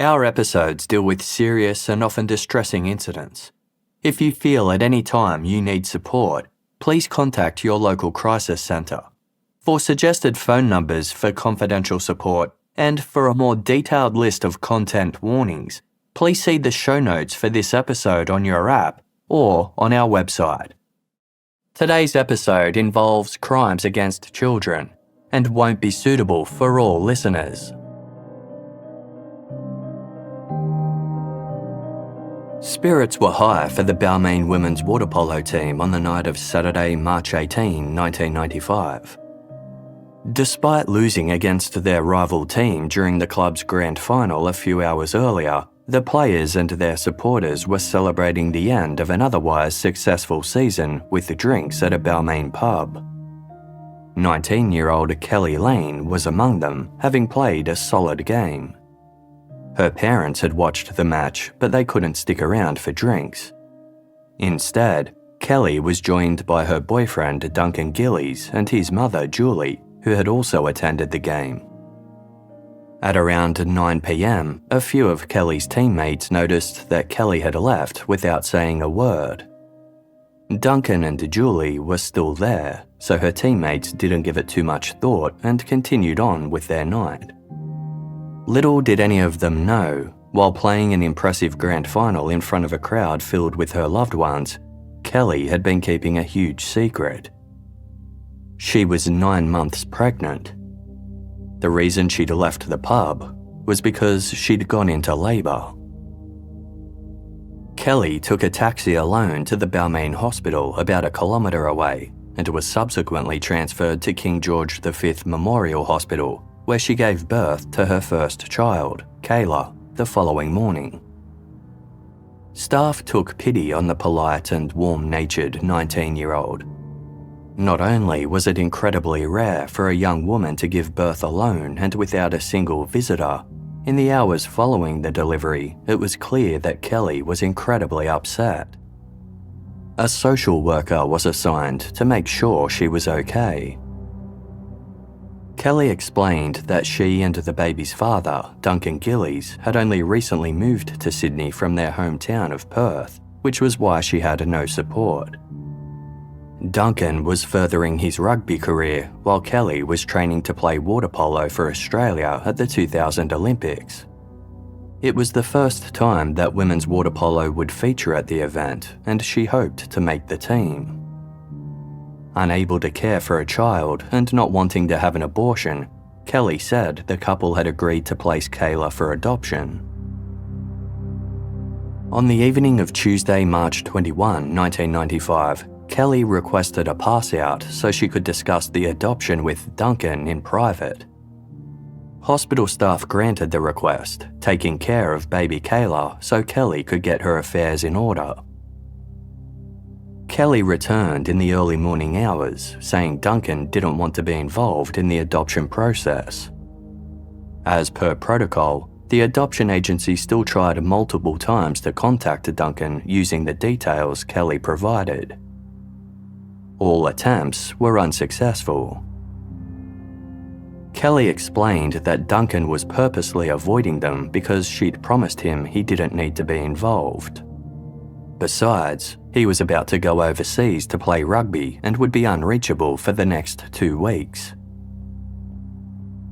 Our episodes deal with serious and often distressing incidents. If you feel at any time you need support, please contact your local crisis centre. For suggested phone numbers for confidential support and for a more detailed list of content warnings, please see the show notes for this episode on your app or on our website. Today's episode involves crimes against children and won't be suitable for all listeners. Spirits were high for the Balmain women's water polo team on the night of Saturday, March 18, 1995. Despite losing against their rival team during the club's grand final a few hours earlier, the players and their supporters were celebrating the end of an otherwise successful season with drinks at a Balmain pub. 19-year-old Keli Lane was among them, having played a solid game. Her parents had watched the match, but they couldn't stick around for drinks. Instead, Keli was joined by her boyfriend Duncan Gillies and his mother Julie, who had also attended the game. At around 9 p.m, a few of Kelly's teammates noticed that Keli had left without saying a word. Duncan and Julie were still there, so her teammates didn't give it too much thought and continued on with their night. Little did any of them know, while playing an impressive grand final in front of a crowd filled with her loved ones, Keli had been keeping a huge secret. She was 9 months pregnant. The reason she'd left the pub was because she'd gone into labour. Keli took a taxi alone to the Balmain Hospital about a kilometre away and was subsequently transferred to King George V Memorial Hospital, where she gave birth to her first child, Kayla, the following morning. Staff took pity on the polite and warm-natured 19-year-old. Not only was it incredibly rare for a young woman to give birth alone and without a single visitor, in the hours following the delivery, it was clear that Keli was incredibly upset. A social worker was assigned to make sure she was okay. Keli explained that she and the baby's father, Duncan Gillies, had only recently moved to Sydney from their hometown of Perth, which was why she had no support. Duncan was furthering his rugby career while Keli was training to play water polo for Australia at the 2000 Olympics. It was the first time that women's water polo would feature at the event, and she hoped to make the team. Unable to care for a child and not wanting to have an abortion, Keli said the couple had agreed to place Kayla for adoption. On the evening of Tuesday, March 21, 1995, Keli requested a pass-out so she could discuss the adoption with Duncan in private. Hospital staff granted the request, taking care of baby Kayla so Keli could get her affairs in order. Keli returned in the early morning hours, saying Duncan didn't want to be involved in the adoption process. As per protocol, the adoption agency still tried multiple times to contact Duncan using the details Keli provided. All attempts were unsuccessful. Keli explained that Duncan was purposely avoiding them because she'd promised him he didn't need to be involved. Besides, he was about to go overseas to play rugby and would be unreachable for the next 2 weeks.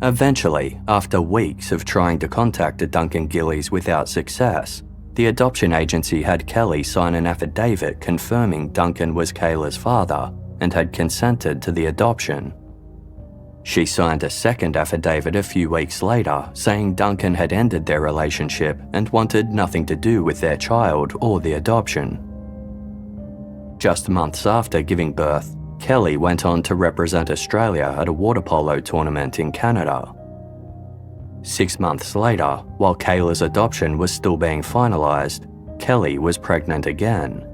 Eventually, after weeks of trying to contact Duncan Gillies without success, the adoption agency had Keli sign an affidavit confirming Duncan was Kayla's father and had consented to the adoption. She signed a second affidavit a few weeks later saying Duncan had ended their relationship and wanted nothing to do with their child or the adoption. Just months after giving birth, Keli went on to represent Australia at a water polo tournament in Canada. 6 months later, while Kayla's adoption was still being finalised, Keli was pregnant again,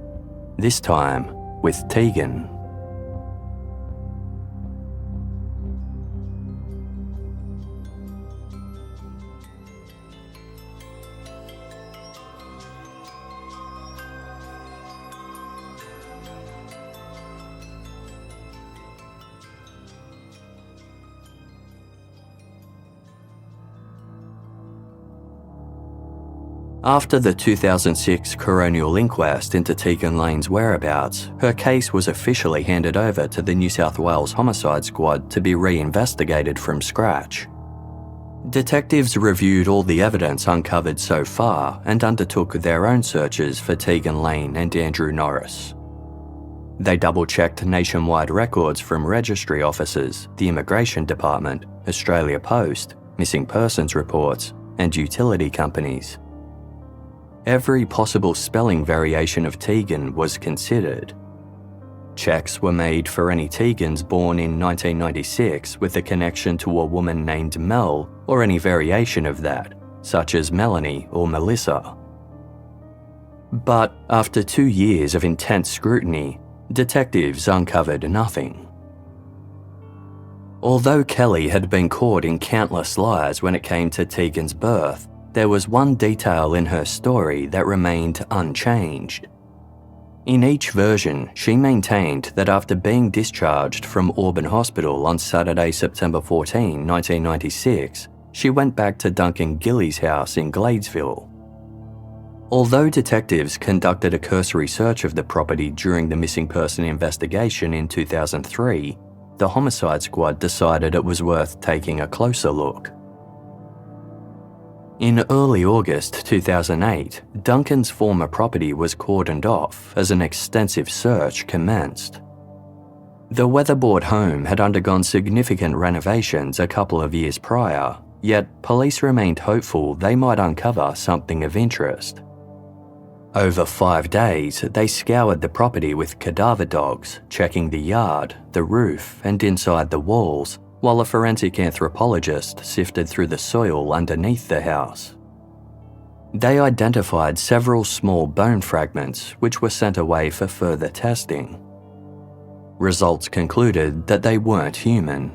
this time with Tegan. After the 2006 coronial inquest into Tegan Lane's whereabouts, her case was officially handed over to the New South Wales Homicide Squad to be reinvestigated from scratch. Detectives reviewed all the evidence uncovered so far and undertook their own searches for Tegan Lane and Andrew Norris. They double-checked nationwide records from registry offices, the Immigration Department, Australia Post, missing persons reports, and utility companies. Every possible spelling variation of Tegan was considered. Checks were made for any Tegans born in 1996 with a connection to a woman named Mel or any variation of that, such as Melanie or Melissa. But after 2 years of intense scrutiny, detectives uncovered nothing. Although Keli had been caught in countless lies when it came to Tegan's birth, there was one detail in her story that remained unchanged. In each version, she maintained that after being discharged from Auburn Hospital on Saturday, September 14, 1996, she went back to Duncan Gillies' house in Gladesville. Although detectives conducted a cursory search of the property during the missing person investigation in 2003, the Homicide Squad decided it was worth taking a closer look. In early August 2008, Duncan's former property was cordoned off as an extensive search commenced. The weatherboard home had undergone significant renovations a couple of years prior, yet police remained hopeful they might uncover something of interest. Over 5 days, they scoured the property with cadaver dogs, checking the yard, the roof, and inside the walls, while a forensic anthropologist sifted through the soil underneath the house. They identified several small bone fragments which were sent away for further testing. Results concluded that they weren't human.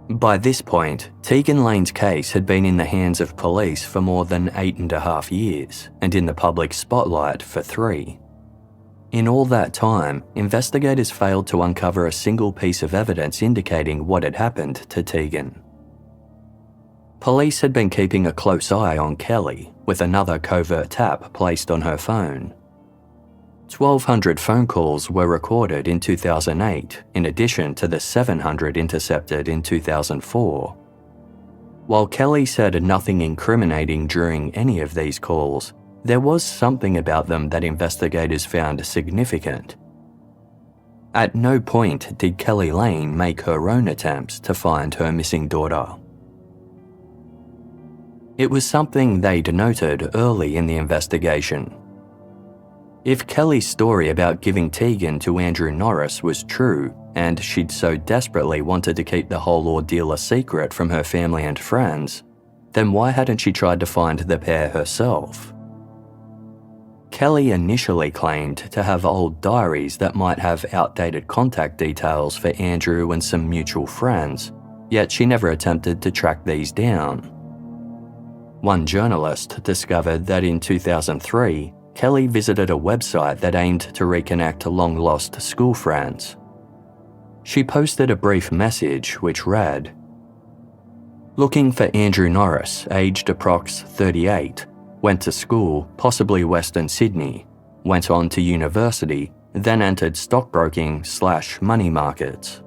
By this point, Tegan Lane's case had been in the hands of police for more than 8.5 years and in the public spotlight for 3. In all that time, investigators failed to uncover a single piece of evidence indicating what had happened to Tegan. Police had been keeping a close eye on Keli, with another covert tap placed on her phone. 1,200 phone calls were recorded in 2008, in addition to the 700 intercepted in 2004. While Keli said nothing incriminating during any of these calls, there was something about them that investigators found significant. At no point did Keli Lane make her own attempts to find her missing daughter. It was something they'd noted early in the investigation. If Keli's story about giving Tegan to Andrew Norris was true, and she'd so desperately wanted to keep the whole ordeal a secret from her family and friends, then why hadn't she tried to find the pair herself? Keli initially claimed to have old diaries that might have outdated contact details for Andrew and some mutual friends, yet she never attempted to track these down. One journalist discovered that in 2003, Keli visited a website that aimed to reconnect long-lost school friends. She posted a brief message which read, "Looking for Andrew Norris, aged approx 38, went to school, possibly Western Sydney, went on to university, then entered stockbroking/money markets."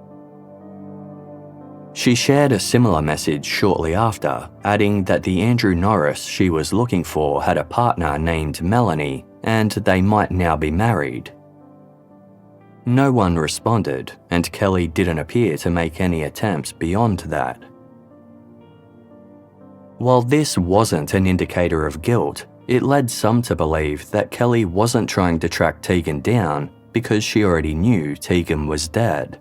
She shared a similar message shortly after, adding that the Andrew Norris she was looking for had a partner named Melanie, and they might now be married. No one responded, and Keli didn't appear to make any attempts beyond that. While this wasn't an indicator of guilt, it led some to believe that Keli wasn't trying to track Tegan down because she already knew Tegan was dead.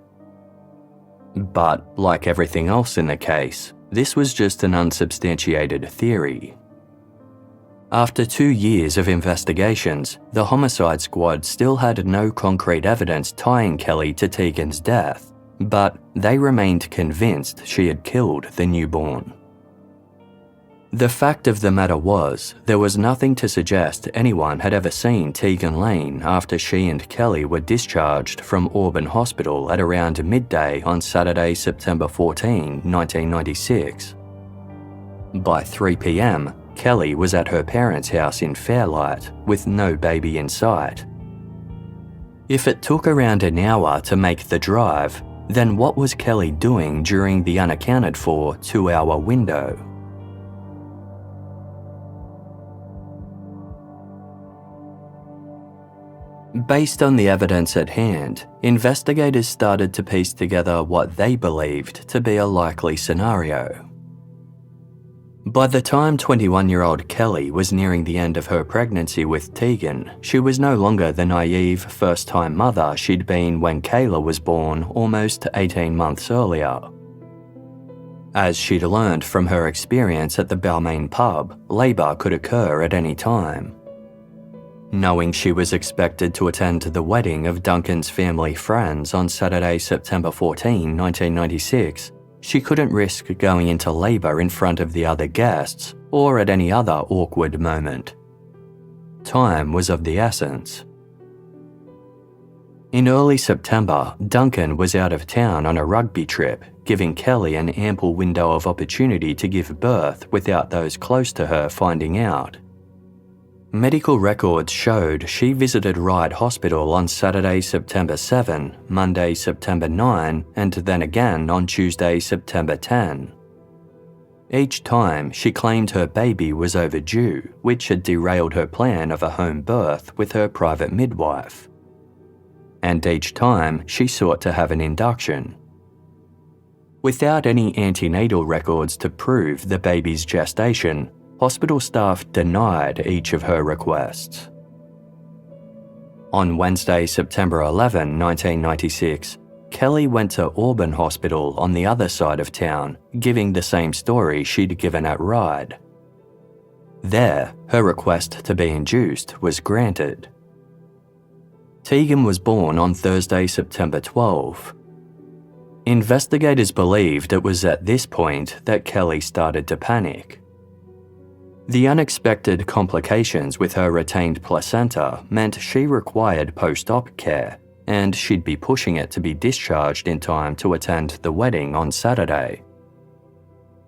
But, like everything else in the case, this was just an unsubstantiated theory. After 2 years of investigations, the Homicide Squad still had no concrete evidence tying Keli to Tegan's death, but they remained convinced she had killed the newborn. The fact of the matter was, there was nothing to suggest anyone had ever seen Tegan Lane after she and Keli were discharged from Auburn Hospital at around midday on Saturday, September 14, 1996. By 3 p.m., Keli was at her parents' house in Fairlight with no baby in sight. If it took around an hour to make the drive, then what was Keli doing during the unaccounted for 2-hour window? Based on the evidence at hand, investigators started to piece together what they believed to be a likely scenario. By the time 21-year-old Keli was nearing the end of her pregnancy with Tegan, she was no longer the naive first-time mother she'd been when Kayla was born almost 18 months earlier. As she'd learned from her experience at the Balmain pub, labour could occur at any time. Knowing she was expected to attend the wedding of Duncan's family friends on Saturday, September 14, 1996, she couldn't risk going into labour in front of the other guests or at any other awkward moment. Time was of the essence. In early September, Duncan was out of town on a rugby trip, giving Keli an ample window of opportunity to give birth without those close to her finding out. Medical records showed she visited Ryde Hospital on Saturday, September 7, Monday, September 9, and then again on Tuesday, September 10. Each time, she claimed her baby was overdue, which had derailed her plan of a home birth with her private midwife. And each time, she sought to have an induction. Without any antenatal records to prove the baby's gestation, hospital staff denied each of her requests. On Wednesday, September 11, 1996, Keli went to Auburn Hospital on the other side of town, giving the same story she'd given at Ryde. There, her request to be induced was granted. Tegan was born on Thursday, September 12. Investigators believed it was at this point that Keli started to panic. The unexpected complications with her retained placenta meant she required post-op care, and she'd be pushing it to be discharged in time to attend the wedding on Saturday.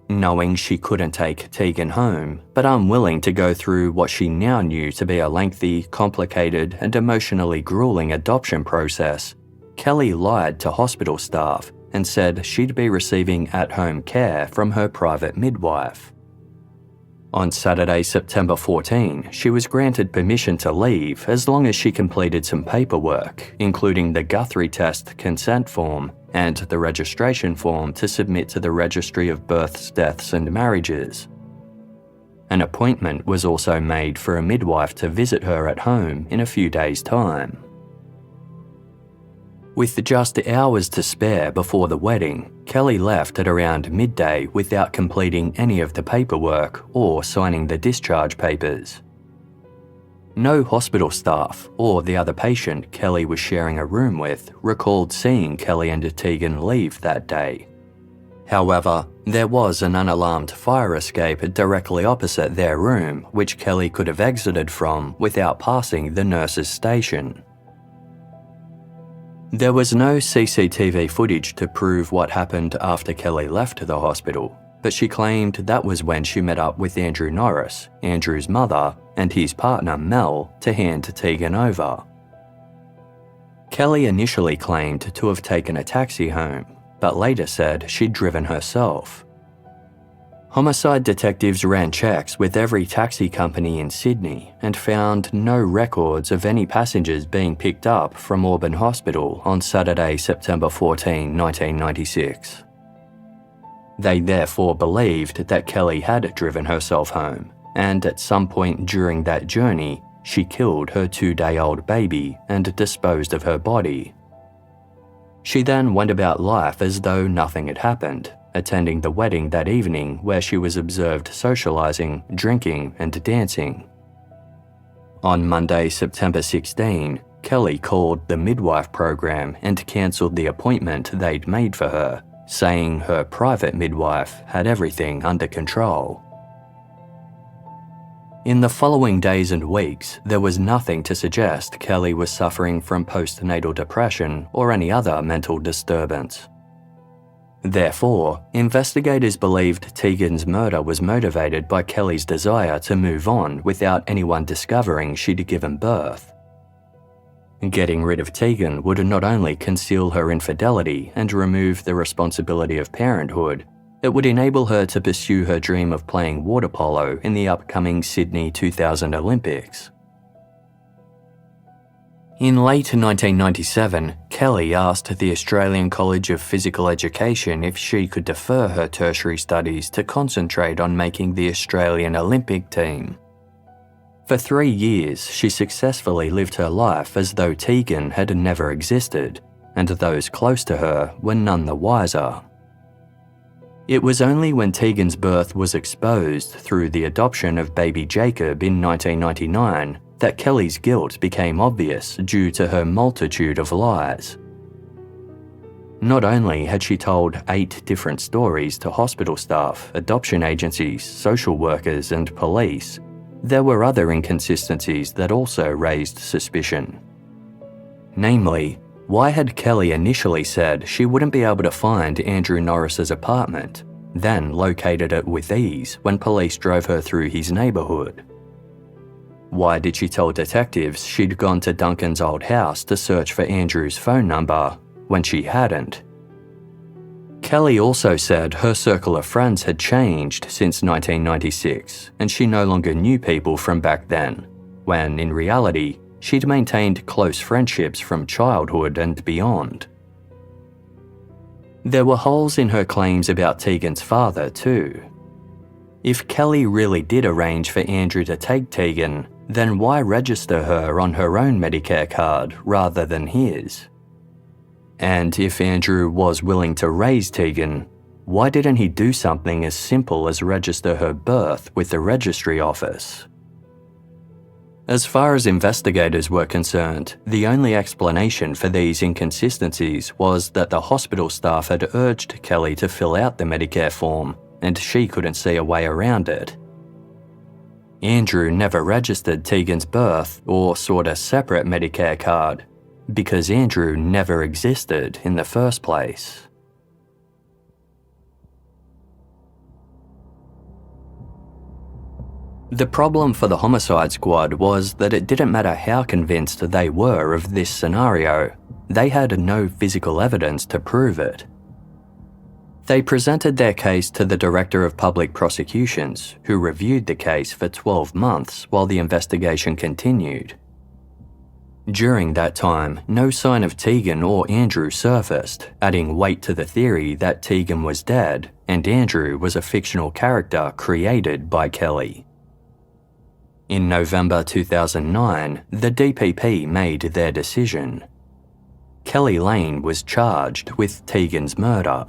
Knowing she couldn't take Tegan home, but unwilling to go through what she now knew to be a lengthy, complicated, and emotionally grueling adoption process, Keli lied to hospital staff and said she'd be receiving at-home care from her private midwife. On Saturday, September 14, she was granted permission to leave as long as she completed some paperwork, including the Guthrie test consent form and the registration form to submit to the Registry of Births, Deaths and Marriages. An appointment was also made for a midwife to visit her at home in a few days' time. With just hours to spare before the wedding, Keli left at around midday without completing any of the paperwork or signing the discharge papers. No hospital staff or the other patient Keli was sharing a room with recalled seeing Keli and Tegan leave that day. However, there was an unalarmed fire escape directly opposite their room which Keli could have exited from without passing the nurse's station. There was no CCTV footage to prove what happened after Keli left the hospital, but she claimed that was when she met up with Andrew Norris, Andrew's mother, and his partner Mel to hand Tegan over. Keli initially claimed to have taken a taxi home, but later said she'd driven herself. Homicide detectives ran checks with every taxi company in Sydney and found no records of any passengers being picked up from Auburn Hospital on Saturday, September 14, 1996. They therefore believed that Keli had driven herself home, and at some point during that journey, she killed her 2-day-old baby and disposed of her body. She then went about life as though nothing had happened, attending the wedding that evening where she was observed socializing, drinking, and dancing. On Monday, September 16, Keli called the midwife program and cancelled the appointment they'd made for her, saying her private midwife had everything under control. In the following days and weeks, there was nothing to suggest Keli was suffering from postnatal depression or any other mental disturbance. Therefore, investigators believed Tegan's murder was motivated by Keli's desire to move on without anyone discovering she'd given birth. Getting rid of Tegan would not only conceal her infidelity and remove the responsibility of parenthood, it would enable her to pursue her dream of playing water polo in the upcoming Sydney 2000 Olympics. In late 1997, Keli asked the Australian College of Physical Education if she could defer her tertiary studies to concentrate on making the Australian Olympic team. For 3 years, she successfully lived her life as though Tegan had never existed, and those close to her were none the wiser. It was only when Tegan's birth was exposed through the adoption of baby Jacob in 1999 that Keli's guilt became obvious due to her multitude of lies. Not only had she told 8 different stories to hospital staff, adoption agencies, social workers, and police, there were other inconsistencies that also raised suspicion. Namely, why had Keli initially said she wouldn't be able to find Andrew Norris's apartment, then located it with ease when police drove her through his neighbourhood? Why did she tell detectives she'd gone to Duncan's old house to search for Andrew's phone number when she hadn't? Keli also said her circle of friends had changed since 1996 and she no longer knew people from back then, when in reality, she'd maintained close friendships from childhood and beyond. There were holes in her claims about Tegan's father too. If Keli really did arrange for Andrew to take Tegan, then why register her on her own Medicare card rather than his? And if Andrew was willing to raise Tegan, why didn't he do something as simple as register her birth with the registry office? As far as investigators were concerned, the only explanation for these inconsistencies was that the hospital staff had urged Keli to fill out the Medicare form, and she couldn't see a way around it. Andrew never registered Tegan's birth or sought a separate Medicare card, because Andrew never existed in the first place. The problem for the homicide squad was that it didn't matter how convinced they were of this scenario, they had no physical evidence to prove it. They presented their case to the Director of Public Prosecutions, who reviewed the case for 12 months while the investigation continued. During that time, no sign of Tegan or Andrew surfaced, adding weight to the theory that Tegan was dead and Andrew was a fictional character created by Keli. In November 2009, the DPP made their decision. Keli Lane was charged with Tegan's murder.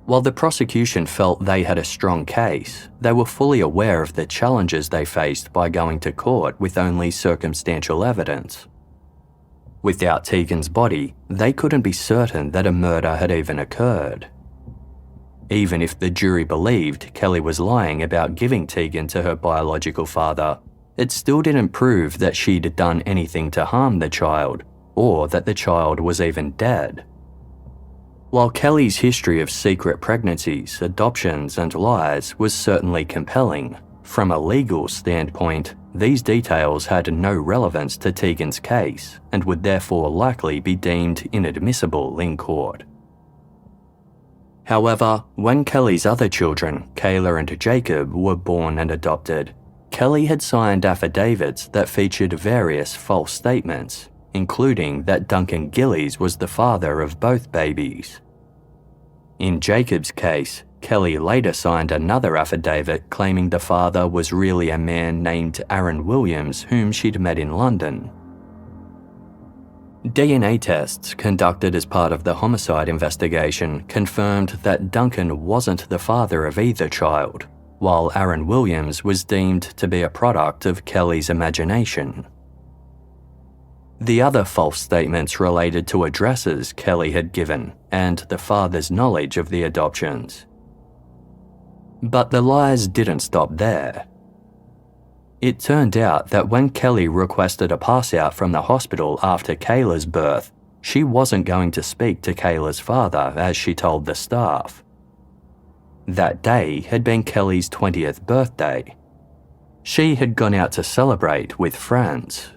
While the prosecution felt they had a strong case, they were fully aware of the challenges they faced by going to court with only circumstantial evidence. Without Tegan's body, they couldn't be certain that a murder had even occurred. Even if the jury believed Keli was lying about giving Tegan to her biological father, it still didn't prove that she'd done anything to harm the child, or that the child was even dead. While Keli's history of secret pregnancies, adoptions, and lies was certainly compelling, from a legal standpoint, these details had no relevance to Tegan's case and would therefore likely be deemed inadmissible in court. However, when Keli's other children, Kayla and Jacob, were born and adopted, Keli had signed affidavits that featured various false statements, including that Duncan Gillies was the father of both babies. In Jacob's case, Keli later signed another affidavit claiming the father was really a man named Aaron Williams whom she'd met in London. DNA tests conducted as part of the homicide investigation confirmed that Duncan wasn't the father of either child, while Aaron Williams was deemed to be a product of Keli's imagination. The other false statements related to addresses Keli had given and the father's knowledge of the adoptions. But the lies didn't stop there. It turned out that when Keli requested a pass-out from the hospital after Kayla's birth, she wasn't going to speak to Kayla's father as she told the staff. That day had been Kelly's 20th birthday. She had gone out to celebrate with friends.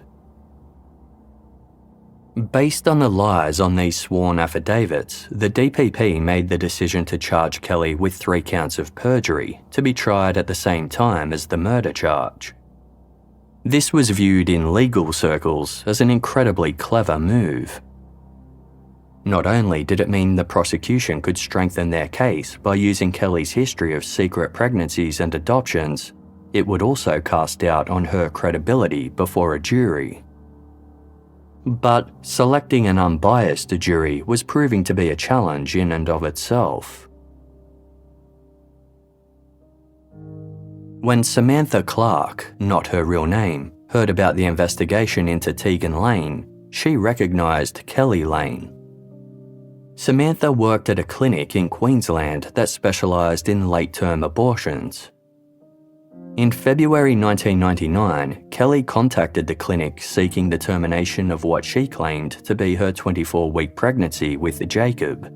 Based on the lies on these sworn affidavits, the DPP made the decision to charge Keli with 3 counts of perjury to be tried at the same time as the murder charge. This was viewed in legal circles as an incredibly clever move. Not only did it mean the prosecution could strengthen their case by using Keli's history of secret pregnancies and adoptions, it would also cast doubt on her credibility before a jury. But selecting an unbiased jury was proving to be a challenge in and of itself. When Samantha Clark, not her real name, heard about the investigation into Tegan Lane, she recognised Keli Lane. Samantha worked at a clinic in Queensland that specialised in late-term abortions. In February 1999, Keli contacted the clinic seeking the termination of what she claimed to be her 24-week pregnancy with Jacob.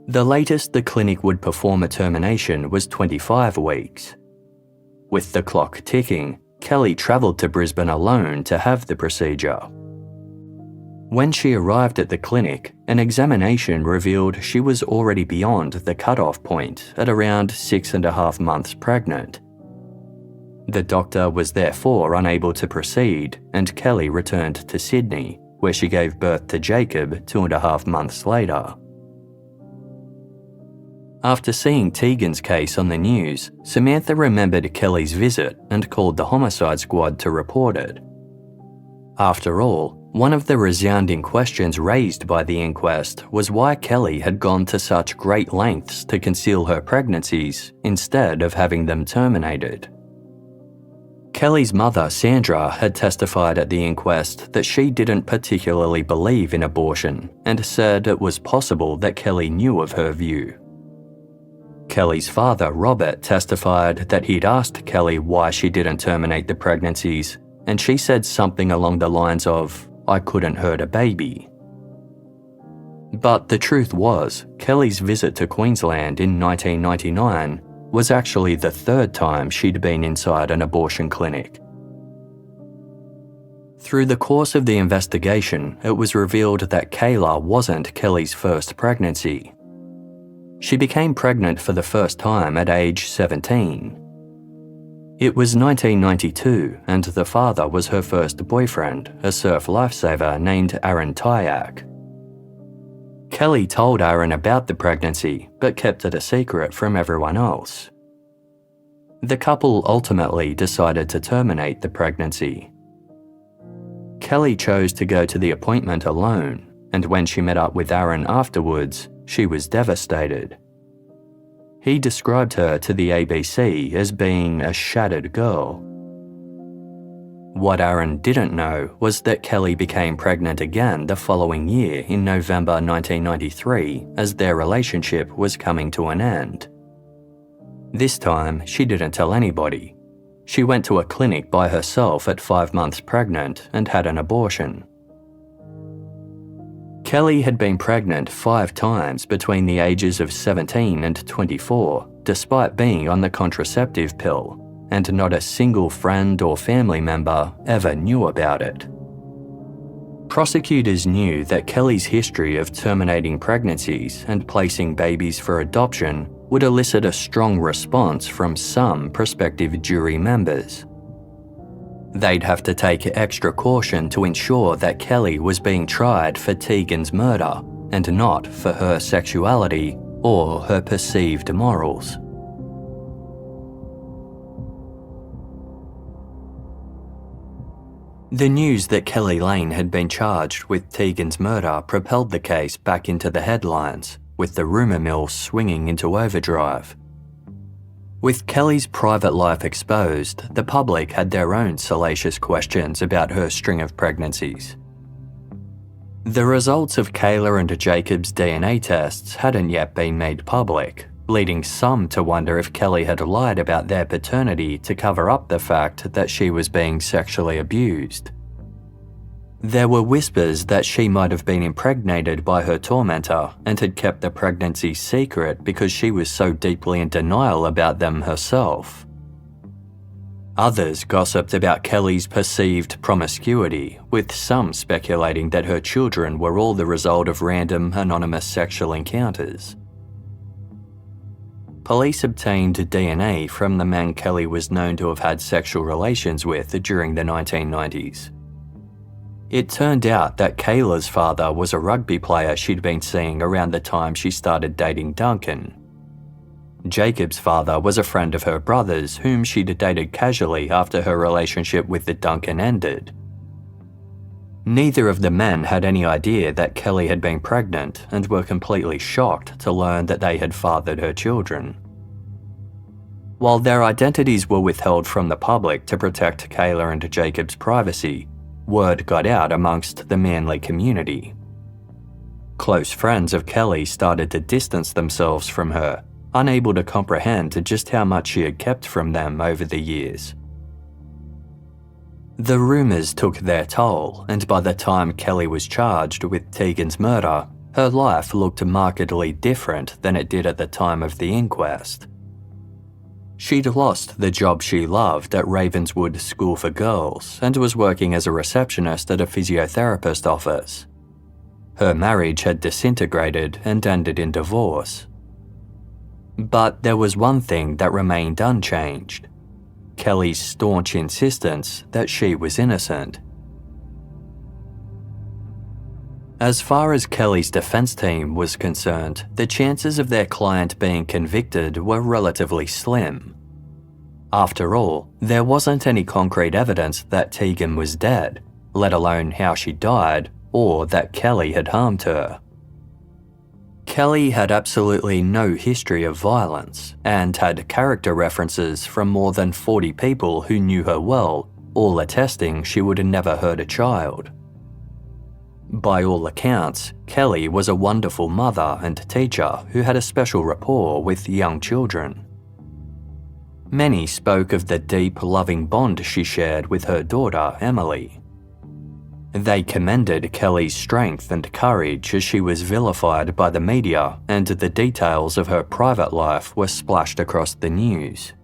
The latest the clinic would perform a termination was 25 weeks. With the clock ticking, Keli travelled to Brisbane alone to have the procedure. When she arrived at the clinic, an examination revealed she was already beyond the cut-off point at around 6.5 months pregnant. The doctor was therefore unable to proceed, and Keli returned to Sydney, where she gave birth to Jacob 2.5 months later. After seeing Tegan's case on the news, Samantha remembered Keli's visit and called the homicide squad to report it. After all, one of the resounding questions raised by the inquest was why Keli had gone to such great lengths to conceal her pregnancies instead of having them terminated. Keli's mother, Sandra, had testified at the inquest that she didn't particularly believe in abortion and said it was possible that Keli knew of her view. Keli's father, Robert, testified that he'd asked Keli why she didn't terminate the pregnancies, and she said something along the lines of, "I couldn't hurt a baby." But the truth was, Keli's visit to Queensland in 1999 was actually the 3rd time she'd been inside an abortion clinic. Through the course of the investigation, it was revealed that Kayla wasn't Keli's first pregnancy. She became pregnant for the first time at age 17. It was 1992, and the father was her first boyfriend, a surf lifesaver named Aaron Tyak. Keli told Aaron about the pregnancy, but kept it a secret from everyone else. The couple ultimately decided to terminate the pregnancy. Keli chose to go to the appointment alone, and when she met up with Aaron afterwards, she was devastated. He described her to the ABC as being a shattered girl. What Aaron didn't know was that Keli became pregnant again the following year in November 1993 as their relationship was coming to an end. This time, she didn't tell anybody. She went to a clinic by herself at 5 months pregnant and had an abortion. Keli had been pregnant 5 times between the ages of 17 and 24, despite being on the contraceptive pill, and not a single friend or family member ever knew about it. Prosecutors knew that Keli's history of terminating pregnancies and placing babies for adoption would elicit a strong response from some prospective jury members. They'd have to take extra caution to ensure that Keli was being tried for Tegan's murder and not for her sexuality or her perceived morals. The news that Keli Lane had been charged with Tegan's murder propelled the case back into the headlines, with the rumour mill swinging into overdrive. With Keli's private life exposed, the public had their own salacious questions about her string of pregnancies. The results of Kayla and Jacob's DNA tests hadn't yet been made public, leading some to wonder if Keli had lied about their paternity to cover up the fact that she was being sexually abused. There were whispers that she might have been impregnated by her tormentor and had kept the pregnancy secret because she was so deeply in denial about them herself. Others gossiped about Keli's perceived promiscuity, with some speculating that her children were all the result of random, anonymous sexual encounters. Police obtained DNA from the man Keli was known to have had sexual relations with during the 1990s. It turned out that Kayla's father was a rugby player she'd been seeing around the time she started dating Duncan. Jacob's father was a friend of her brother's whom she'd dated casually after her relationship with the Duncan ended. Neither of the men had any idea that Keli had been pregnant and were completely shocked to learn that they had fathered her children. While their identities were withheld from the public to protect Kayla and Jacob's privacy, word got out amongst the Manly community. Close friends of Keli started to distance themselves from her, unable to comprehend just how much she had kept from them over the years. The rumours took their toll, and by the time Keli was charged with Tegan's murder, her life looked markedly different than it did at the time of the inquest. She'd lost the job she loved at Ravenswood School for Girls and was working as a receptionist at a physiotherapist office. Her marriage had disintegrated and ended in divorce. But there was one thing that remained unchanged: Keli's staunch insistence that she was innocent. As far as Keli's defense team was concerned, the chances of their client being convicted were relatively slim. After all, there wasn't any concrete evidence that Tegan was dead, let alone how she died, or that Keli had harmed her. Keli had absolutely no history of violence and had character references from more than 40 people who knew her well, all attesting she would have never hurt a child. By all accounts, Keli was a wonderful mother and teacher who had a special rapport with young children. Many spoke of the deep, loving bond she shared with her daughter, Emily. They commended Keli's strength and courage as she was vilified by the media, and the details of her private life were splashed across the news.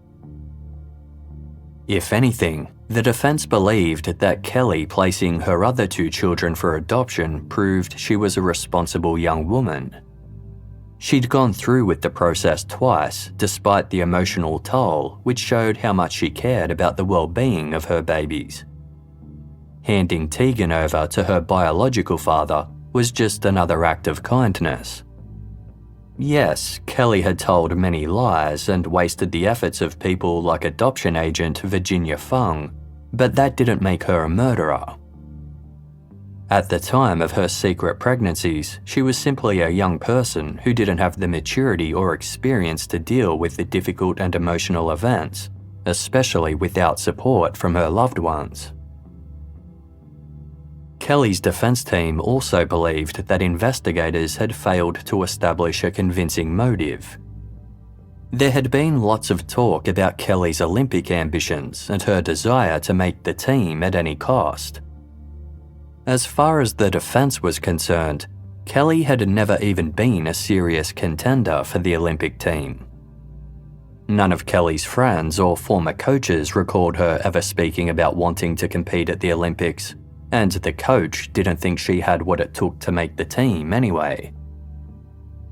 If anything, the defense believed that Keli placing her other 2 children for adoption proved she was a responsible young woman. She'd gone through with the process twice, despite the emotional toll, which showed how much she cared about the well-being of her babies. Handing Tegan over to her biological father was just another act of kindness. Yes, Keli had told many lies and wasted the efforts of people like adoption agent Virginia Fung, but that didn't make her a murderer. At the time of her secret pregnancies, she was simply a young person who didn't have the maturity or experience to deal with the difficult and emotional events, especially without support from her loved ones. Keli's defense team also believed that investigators had failed to establish a convincing motive. There had been lots of talk about Keli's Olympic ambitions and her desire to make the team at any cost. As far as the defense was concerned, Keli had never even been a serious contender for the Olympic team. None of Keli's friends or former coaches recalled her ever speaking about wanting to compete at the Olympics, and the coach didn't think she had what it took to make the team anyway.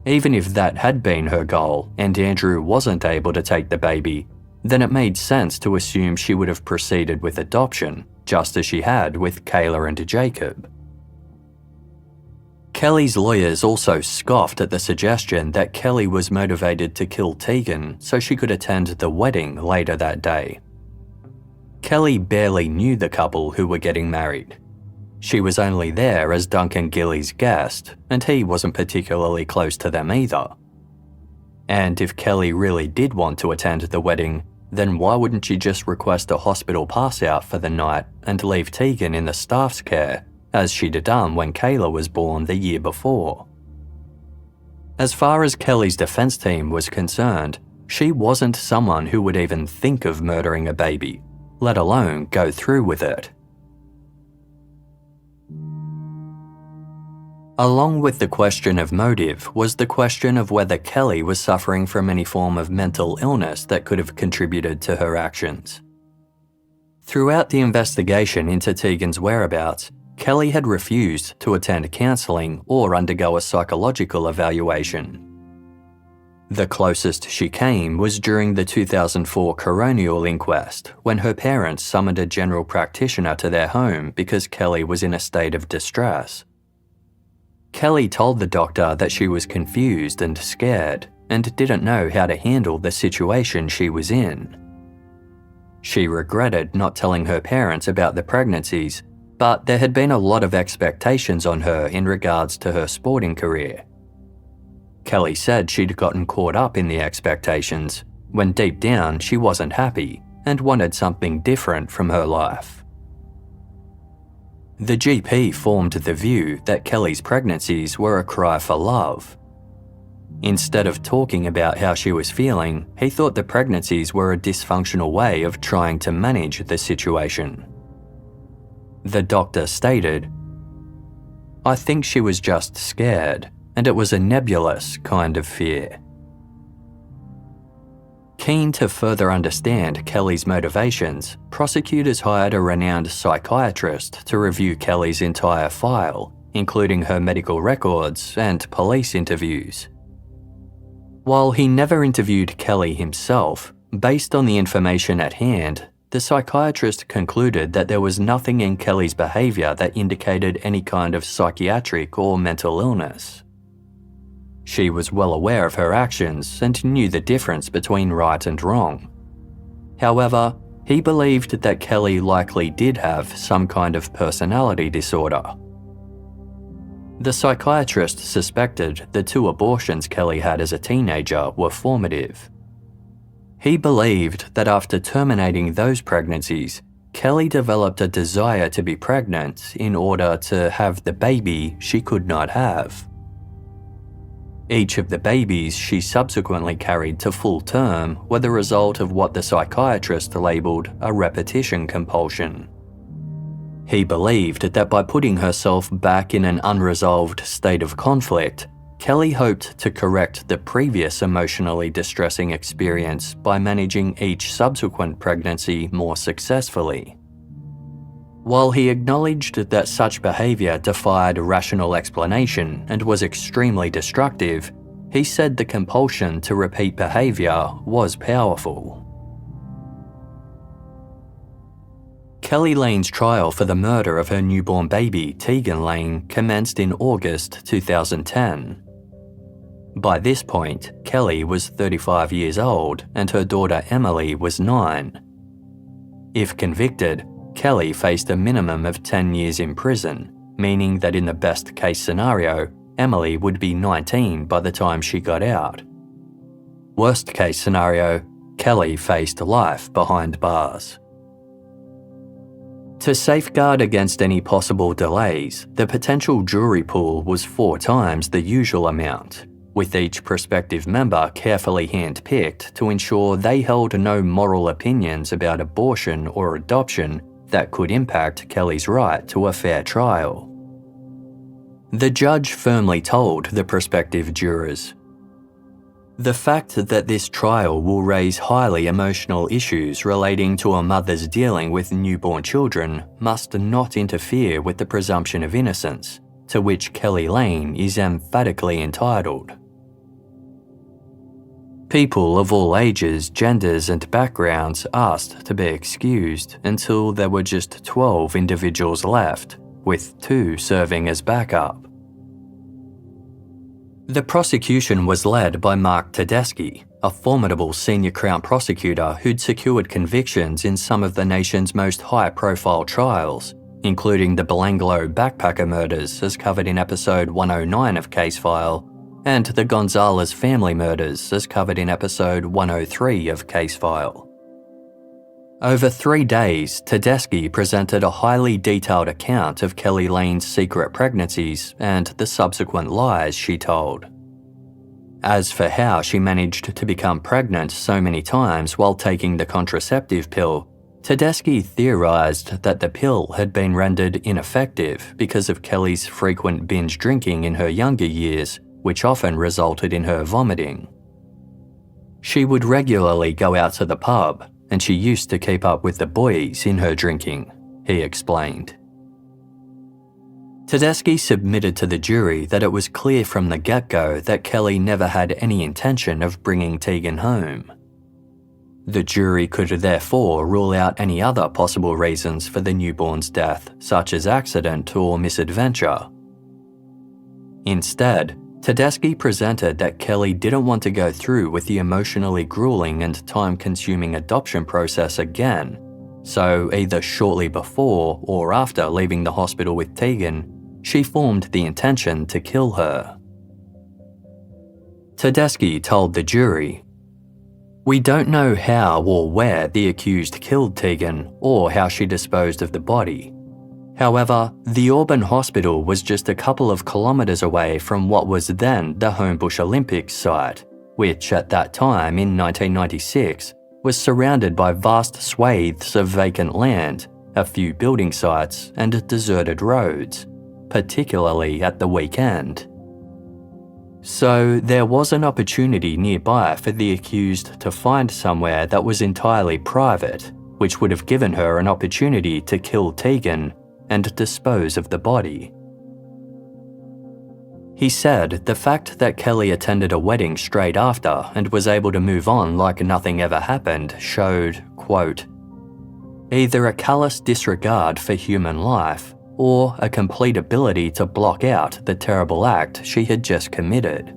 Even if that had been her goal and Andrew wasn't able to take the baby, then it made sense to assume she would have proceeded with adoption, just as she had with Kayla and Jacob. Keli's lawyers also scoffed at the suggestion that Keli was motivated to kill Tegan so she could attend the wedding later that day. Keli barely knew the couple who were getting married. She was only there as Duncan Gillies' guest, and he wasn't particularly close to them either. And if Keli really did want to attend the wedding, then why wouldn't she just request a hospital pass-out for the night and leave Tegan in the staff's care, as she'd done when Kayla was born the year before? As far as Keli's defense team was concerned, she wasn't someone who would even think of murdering a baby, let alone go through with it. Along with the question of motive was the question of whether Keli was suffering from any form of mental illness that could have contributed to her actions. Throughout the investigation into Tegan's whereabouts, Keli had refused to attend counselling or undergo a psychological evaluation. The closest she came was during the 2004 coronial inquest, when her parents summoned a general practitioner to their home because Keli was in a state of distress. Keli told the doctor that she was confused and scared and didn't know how to handle the situation she was in. She regretted not telling her parents about the pregnancies, but there had been a lot of expectations on her in regards to her sporting career. Keli said she'd gotten caught up in the expectations, when deep down she wasn't happy and wanted something different from her life. The GP formed the view that Keli's pregnancies were a cry for love. Instead of talking about how she was feeling, he thought the pregnancies were a dysfunctional way of trying to manage the situation. The doctor stated, "I think she was just scared, and it was a nebulous kind of fear." Keen to further understand Keli's motivations, prosecutors hired a renowned psychiatrist to review Keli's entire file, including her medical records and police interviews. While he never interviewed Keli himself, based on the information at hand, the psychiatrist concluded that there was nothing in Keli's behaviour that indicated any kind of psychiatric or mental illness. She was well aware of her actions and knew the difference between right and wrong. However, he believed that Keli likely did have some kind of personality disorder. The psychiatrist suspected the 2 abortions Keli had as a teenager were formative. He believed that after terminating those pregnancies, Keli developed a desire to be pregnant in order to have the baby she could not have. Each of the babies she subsequently carried to full term were the result of what the psychiatrist labelled a repetition compulsion. He believed that by putting herself back in an unresolved state of conflict, Keli hoped to correct the previous emotionally distressing experience by managing each subsequent pregnancy more successfully. While he acknowledged that such behaviour defied rational explanation and was extremely destructive, he said the compulsion to repeat behaviour was powerful. Keli Lane's trial for the murder of her newborn baby, Tegan Lane, commenced in August 2010. By this point, Keli was 35 years old and her daughter Emily was 9. If convicted, Keli faced a minimum of 10 years in prison, meaning that in the best case scenario, Emily would be 19 by the time she got out. Worst case scenario, Keli faced life behind bars. To safeguard against any possible delays, the potential jury pool was 4 times the usual amount, with each prospective member carefully hand-picked to ensure they held no moral opinions about abortion or adoption that could impact Keli's right to a fair trial. The judge firmly told the prospective jurors, "The fact that this trial will raise highly emotional issues relating to a mother's dealing with newborn children must not interfere with the presumption of innocence, to which Keli Lane is emphatically entitled." People of all ages, genders and backgrounds asked to be excused until there were just 12 individuals left, with 2 serving as backup. The prosecution was led by Mark Tedeschi, a formidable senior Crown prosecutor who'd secured convictions in some of the nation's most high-profile trials, including the Belanglo backpacker murders as covered in episode 109 of Casefile, and the Gonzalez family murders as covered in episode 103 of Casefile. Over 3 days, Tedeschi presented a highly detailed account of Keli Lane's secret pregnancies and the subsequent lies she told. As for how she managed to become pregnant so many times while taking the contraceptive pill, Tedeschi theorized that the pill had been rendered ineffective because of Keli's frequent binge drinking in her younger years, which often resulted in her vomiting. She would regularly go out to the pub, and she used to keep up with the boys in her drinking, he explained. Tedeschi submitted to the jury that it was clear from the get-go that Keli never had any intention of bringing Tegan home. The jury could therefore rule out any other possible reasons for the newborn's death, such as accident or misadventure. Instead, Tedeschi presented that Keli didn't want to go through with the emotionally grueling and time-consuming adoption process again, so either shortly before or after leaving the hospital with Tegan, she formed the intention to kill her. Tedeschi told the jury, "We don't know how or where the accused killed Tegan or how she disposed of the body. However, the Auburn Hospital was just a couple of kilometres away from what was then the Homebush Olympics site, which at that time in 1996 was surrounded by vast swathes of vacant land, a few building sites and deserted roads, particularly at the weekend. So there was an opportunity nearby for the accused to find somewhere that was entirely private, which would have given her an opportunity to kill Tegan and dispose of the body." He said the fact that Keli attended a wedding straight after and was able to move on like nothing ever happened showed, quote, "either a callous disregard for human life or a complete ability to block out the terrible act she had just committed."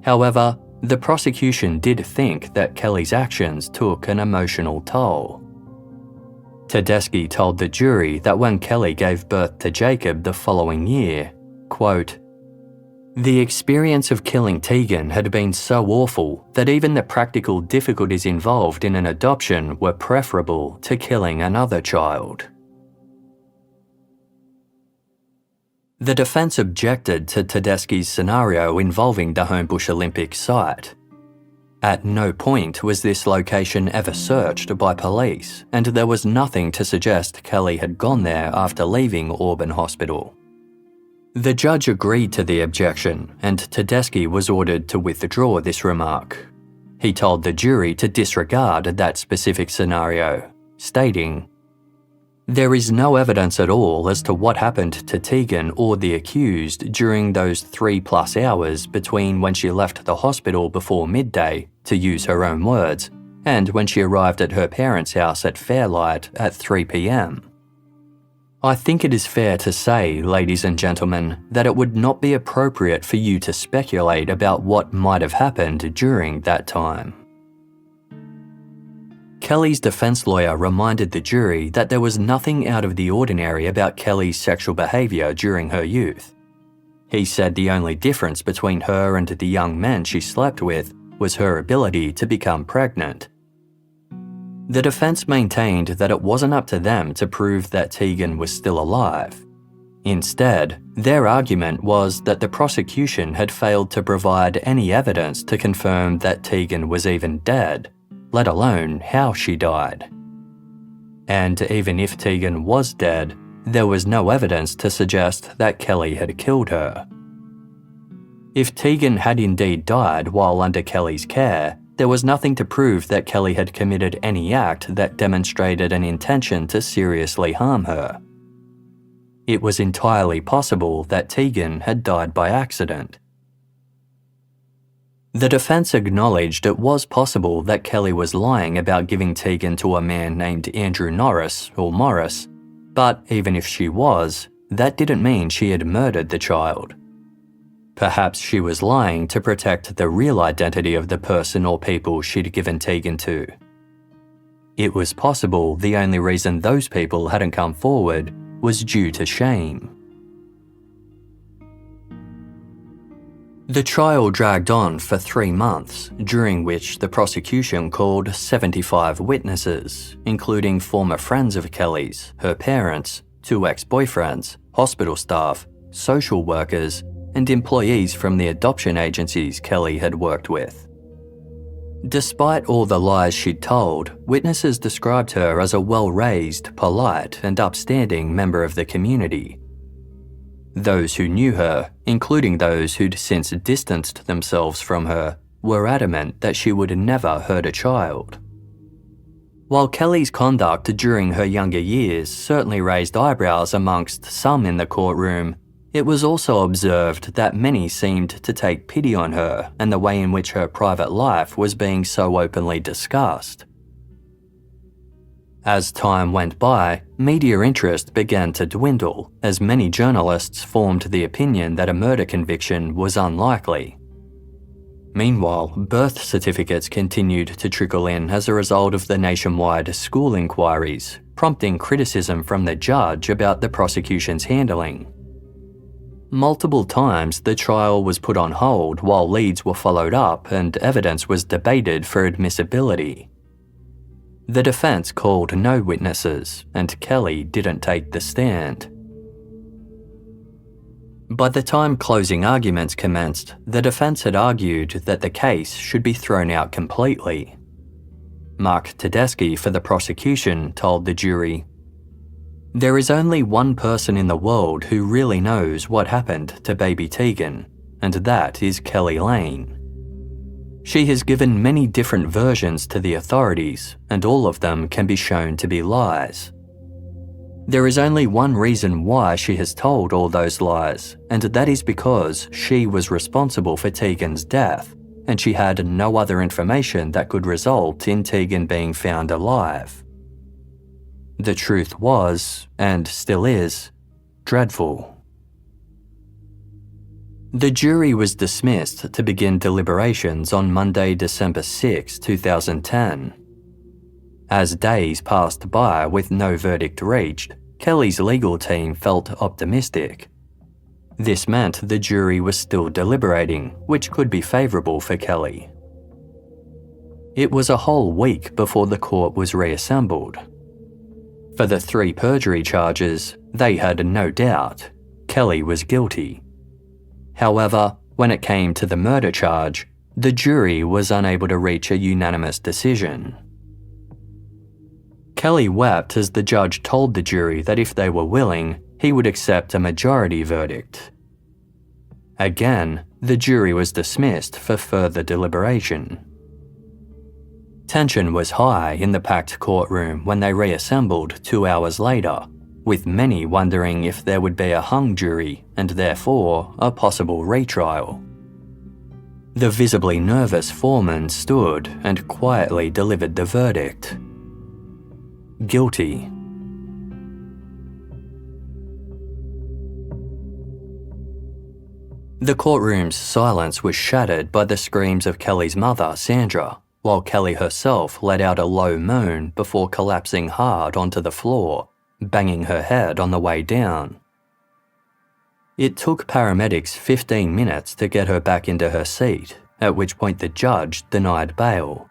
However, the prosecution did think that Keli's actions took an emotional toll. Tedeschi told the jury that when Keli gave birth to Jacob the following year, quote, "The experience of killing Tegan had been so awful that even the practical difficulties involved in an adoption were preferable to killing another child." The defense objected to Tedeschi's scenario involving the Homebush Olympic site. At no point was this location ever searched by police, and there was nothing to suggest Keli had gone there after leaving Auburn Hospital. The judge agreed to the objection, and Tedeschi was ordered to withdraw this remark. He told the jury to disregard that specific scenario, stating, "There is no evidence at all as to what happened to Tegan or the accused during those 3+ hours between when she left the hospital before midday, to use her own words, and when she arrived at her parents' house at Fairlight at 3 p.m. I think it is fair to say, ladies and gentlemen, that it would not be appropriate for you to speculate about what might have happened during that time." Keli's defense lawyer reminded the jury that there was nothing out of the ordinary about Keli's sexual behaviour during her youth. He said the only difference between her and the young men she slept with was her ability to become pregnant. The defense maintained that it wasn't up to them to prove that Tegan was still alive. Instead, their argument was that the prosecution had failed to provide any evidence to confirm that Tegan was even dead, let alone how she died. And even if Tegan was dead, there was no evidence to suggest that Keli had killed her. If Tegan had indeed died while under Keli's care, there was nothing to prove that Keli had committed any act that demonstrated an intention to seriously harm her. It was entirely possible that Tegan had died by accident. The defense acknowledged it was possible that Keli was lying about giving Tegan to a man named Andrew Norris or Morris, but even if she was, that didn't mean she had murdered the child. Perhaps she was lying to protect the real identity of the person or people she'd given Tegan to. It was possible the only reason those people hadn't come forward was due to shame. The trial dragged on for 3 months, during which the prosecution called 75 witnesses, including former friends of Keli's, her parents, 2 ex-boyfriends, hospital staff, social workers, and employees from the adoption agencies Keli had worked with. Despite all the lies she'd told, witnesses described her as a well-raised, polite, and upstanding member of the community. Those who knew her, including those who'd since distanced themselves from her, were adamant that she would never hurt a child. While Keli's conduct during her younger years certainly raised eyebrows amongst some in the courtroom, it was also observed that many seemed to take pity on her and the way in which her private life was being so openly discussed. As time went by, media interest began to dwindle as many journalists formed the opinion that a murder conviction was unlikely. Meanwhile, birth certificates continued to trickle in as a result of the nationwide school inquiries, prompting criticism from the judge about the prosecution's handling. Multiple times, the trial was put on hold while leads were followed up and evidence was debated for admissibility. The defense called no witnesses, and Keli didn't take the stand. By the time closing arguments commenced, the defense had argued that the case should be thrown out completely. Mark Tedeschi for the prosecution told the jury, "There is only one person in the world who really knows what happened to baby Tegan, and that is Keli Lane. She has given many different versions to the authorities, and all of them can be shown to be lies. There is only one reason why she has told all those lies, and that is because she was responsible for Tegan's death, and she had no other information that could result in Tegan being found alive. The truth was, and still is, dreadful." The jury was dismissed to begin deliberations on Monday, December 6, 2010. As days passed by with no verdict reached, Keli's legal team felt optimistic. This meant the jury was still deliberating, which could be favourable for Keli. It was a whole week before the court was reassembled. For the 3 perjury charges, they had no doubt Keli was guilty. However, when it came to the murder charge, the jury was unable to reach a unanimous decision. Keli wept as the judge told the jury that if they were willing, he would accept a majority verdict. Again, the jury was dismissed for further deliberation. Tension was high in the packed courtroom when they reassembled 2 hours later, with many wondering if there would be a hung jury and therefore a possible retrial. The visibly nervous foreman stood and quietly delivered the verdict. Guilty. The courtroom's silence was shattered by the screams of Keli's mother, Sandra, while Keli herself let out a low moan before collapsing hard onto the floor, banging her head on the way down. It took paramedics 15 minutes to get her back into her seat, at which point the judge denied bail.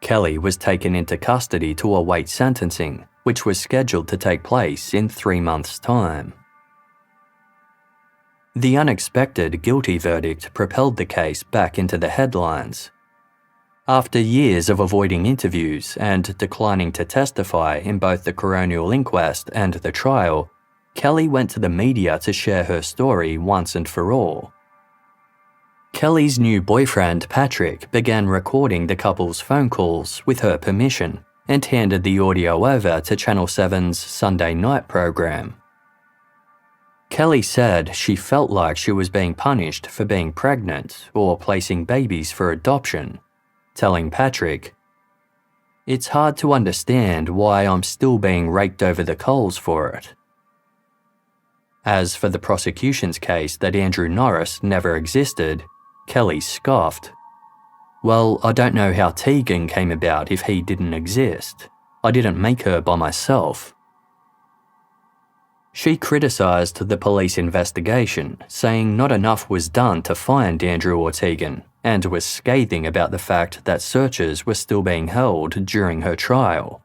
Keli was taken into custody to await sentencing, which was scheduled to take place in 3 months' time. The unexpected guilty verdict propelled the case back into the headlines. After years of avoiding interviews and declining to testify in both the coronial inquest and the trial, Keli went to the media to share her story once and for all. Keli's new boyfriend, Patrick, began recording the couple's phone calls with her permission and handed the audio over to Channel 7's Sunday night program. Keli said she felt like she was being punished for being pregnant or placing babies for adoption, telling Patrick, "It's hard to understand why I'm still being raked over the coals for it." As for the prosecution's case that Andrew Norris never existed, Keli scoffed. "Well, I don't know how Tegan came about if he didn't exist. I didn't make her by myself." She criticised the police investigation, saying not enough was done to find Andrew or Tegan, and was scathing about the fact that searches were still being held during her trial.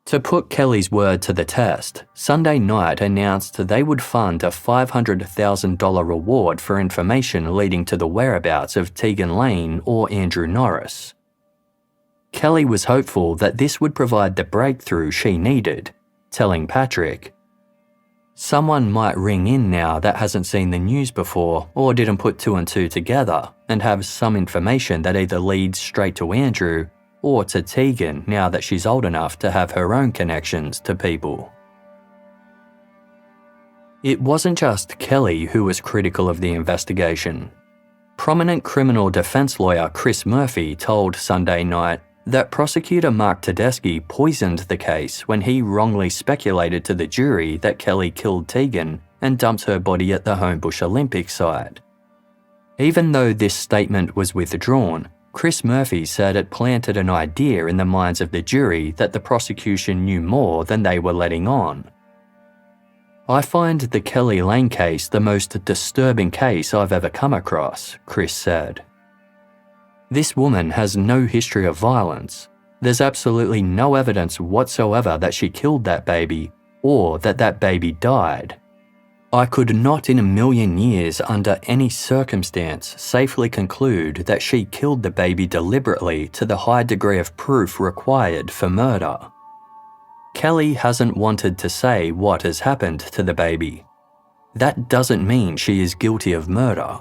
To put Kelly's word to the test, Sunday night announced they would fund a $500,000 reward for information leading to the whereabouts of Tegan Lane or Andrew Norris. Keli was hopeful that this would provide the breakthrough she needed, telling Patrick, "Someone might ring in now that hasn't seen the news before or didn't put two and two together and have some information that either leads straight to Andrew or to Tegan now that she's old enough to have her own connections to people." It wasn't just Keli who was critical of the investigation. Prominent criminal defense lawyer Chris Murphy told Sunday Night that prosecutor Mark Tedeschi poisoned the case when he wrongly speculated to the jury that Keli killed Tegan and dumped her body at the Homebush Olympic site. Even though this statement was withdrawn, Chris Murphy said it planted an idea in the minds of the jury that the prosecution knew more than they were letting on. "I find the Keli Lane case the most disturbing case I've ever come across," Chris said. "This woman has no history of violence. There's absolutely no evidence whatsoever that she killed that baby or that that baby died. I could not in a million years under any circumstance safely conclude that she killed the baby deliberately to the high degree of proof required for murder. Keli hasn't wanted to say what has happened to the baby. That doesn't mean she is guilty of murder."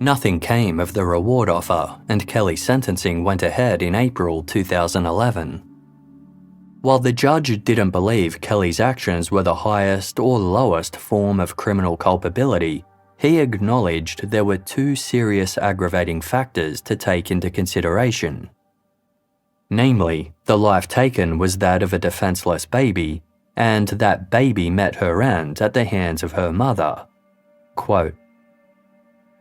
Nothing came of the reward offer, and Keli's sentencing went ahead in April 2011. While the judge didn't believe Keli's actions were the highest or lowest form of criminal culpability, he acknowledged there were two serious aggravating factors to take into consideration. Namely, the life taken was that of a defenseless baby, and that baby met her end at the hands of her mother. Quote,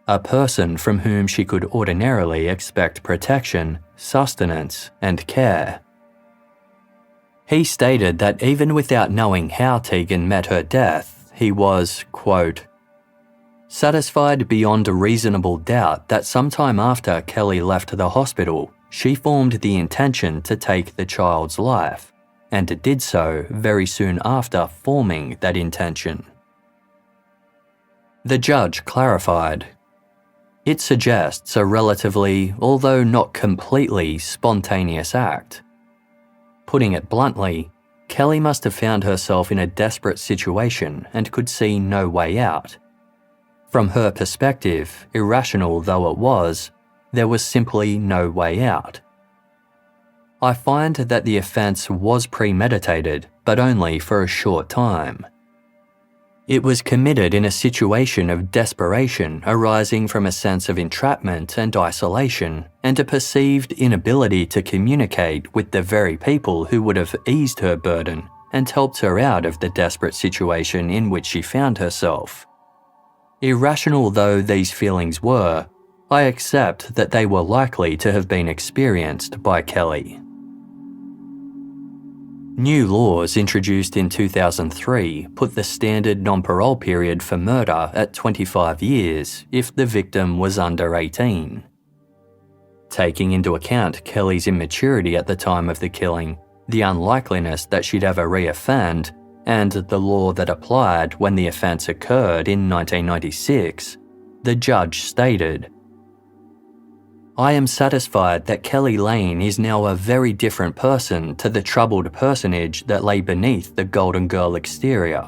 "A person from whom she could ordinarily expect protection, sustenance, and care." He stated that even without knowing how Tegan met her death, he was, quote, "satisfied beyond a reasonable doubt that sometime after Keli left the hospital, she formed the intention to take the child's life, and did so very soon after forming that intention." The judge clarified, "It suggests a relatively, although not completely, spontaneous act. Putting it bluntly, Keli must have found herself in a desperate situation and could see no way out. From her perspective, irrational though it was, there was simply no way out. I find that the offence was premeditated, but only for a short time. It was committed in a situation of desperation arising from a sense of entrapment and isolation, and a perceived inability to communicate with the very people who would have eased her burden and helped her out of the desperate situation in which she found herself. Irrational though these feelings were, I accept that they were likely to have been experienced by Keli." New laws introduced in 2003 put the standard non-parole period for murder at 25 years if the victim was under 18. Taking into account Keli's immaturity at the time of the killing, the unlikeliness that she'd ever re-offend, and the law that applied when the offence occurred in 1996, the judge stated, "I am satisfied that Keli Lane is now a very different person to the troubled personage that lay beneath the Golden Girl exterior.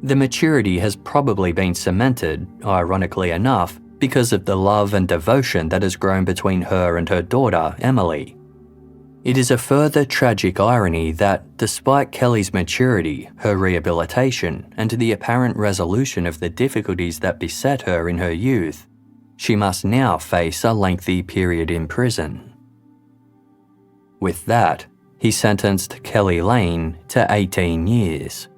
The maturity has probably been cemented, ironically enough, because of the love and devotion that has grown between her and her daughter, Emily. It is a further tragic irony that, despite Keli's maturity, her rehabilitation, and the apparent resolution of the difficulties that beset her in her youth, she must now face a lengthy period in prison." With that, he sentenced Keli Lane to 18 years.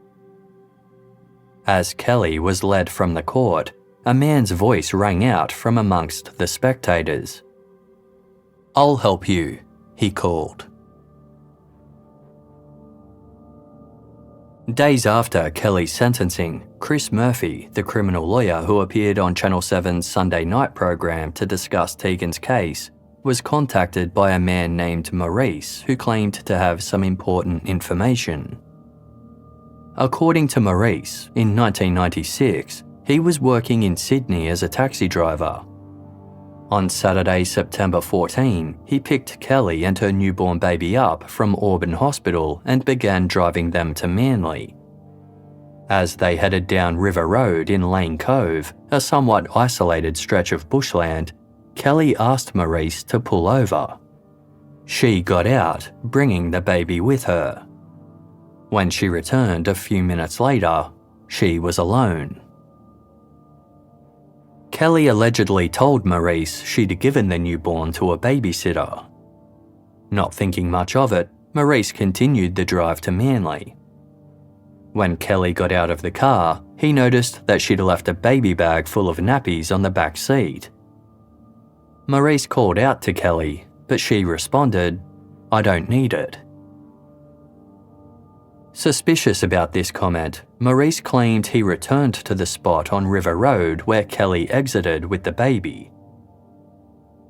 As Keli was led from the court, a man's voice rang out from amongst the spectators. "I'll help you," he called. Days after Keli's sentencing, Chris Murphy, the criminal lawyer who appeared on Channel 7's Sunday night program to discuss Tegan's case, was contacted by a man named Maurice who claimed to have some important information. According to Maurice, in 1996, he was working in Sydney as a taxi driver. On Saturday, September 14, he picked Keli and her newborn baby up from Auburn Hospital and began driving them to Manly. As they headed down River Road in Lane Cove, a somewhat isolated stretch of bushland, Keli asked Maurice to pull over. She got out, bringing the baby with her. When she returned a few minutes later, she was alone. Keli allegedly told Maurice she'd given the newborn to a babysitter. Not thinking much of it, Maurice continued the drive to Manly. When Keli got out of the car, he noticed that she'd left a baby bag full of nappies on the back seat. Maurice called out to Keli, but she responded, "I don't need it." Suspicious about this comment, Maurice claimed he returned to the spot on River Road where Keli exited with the baby.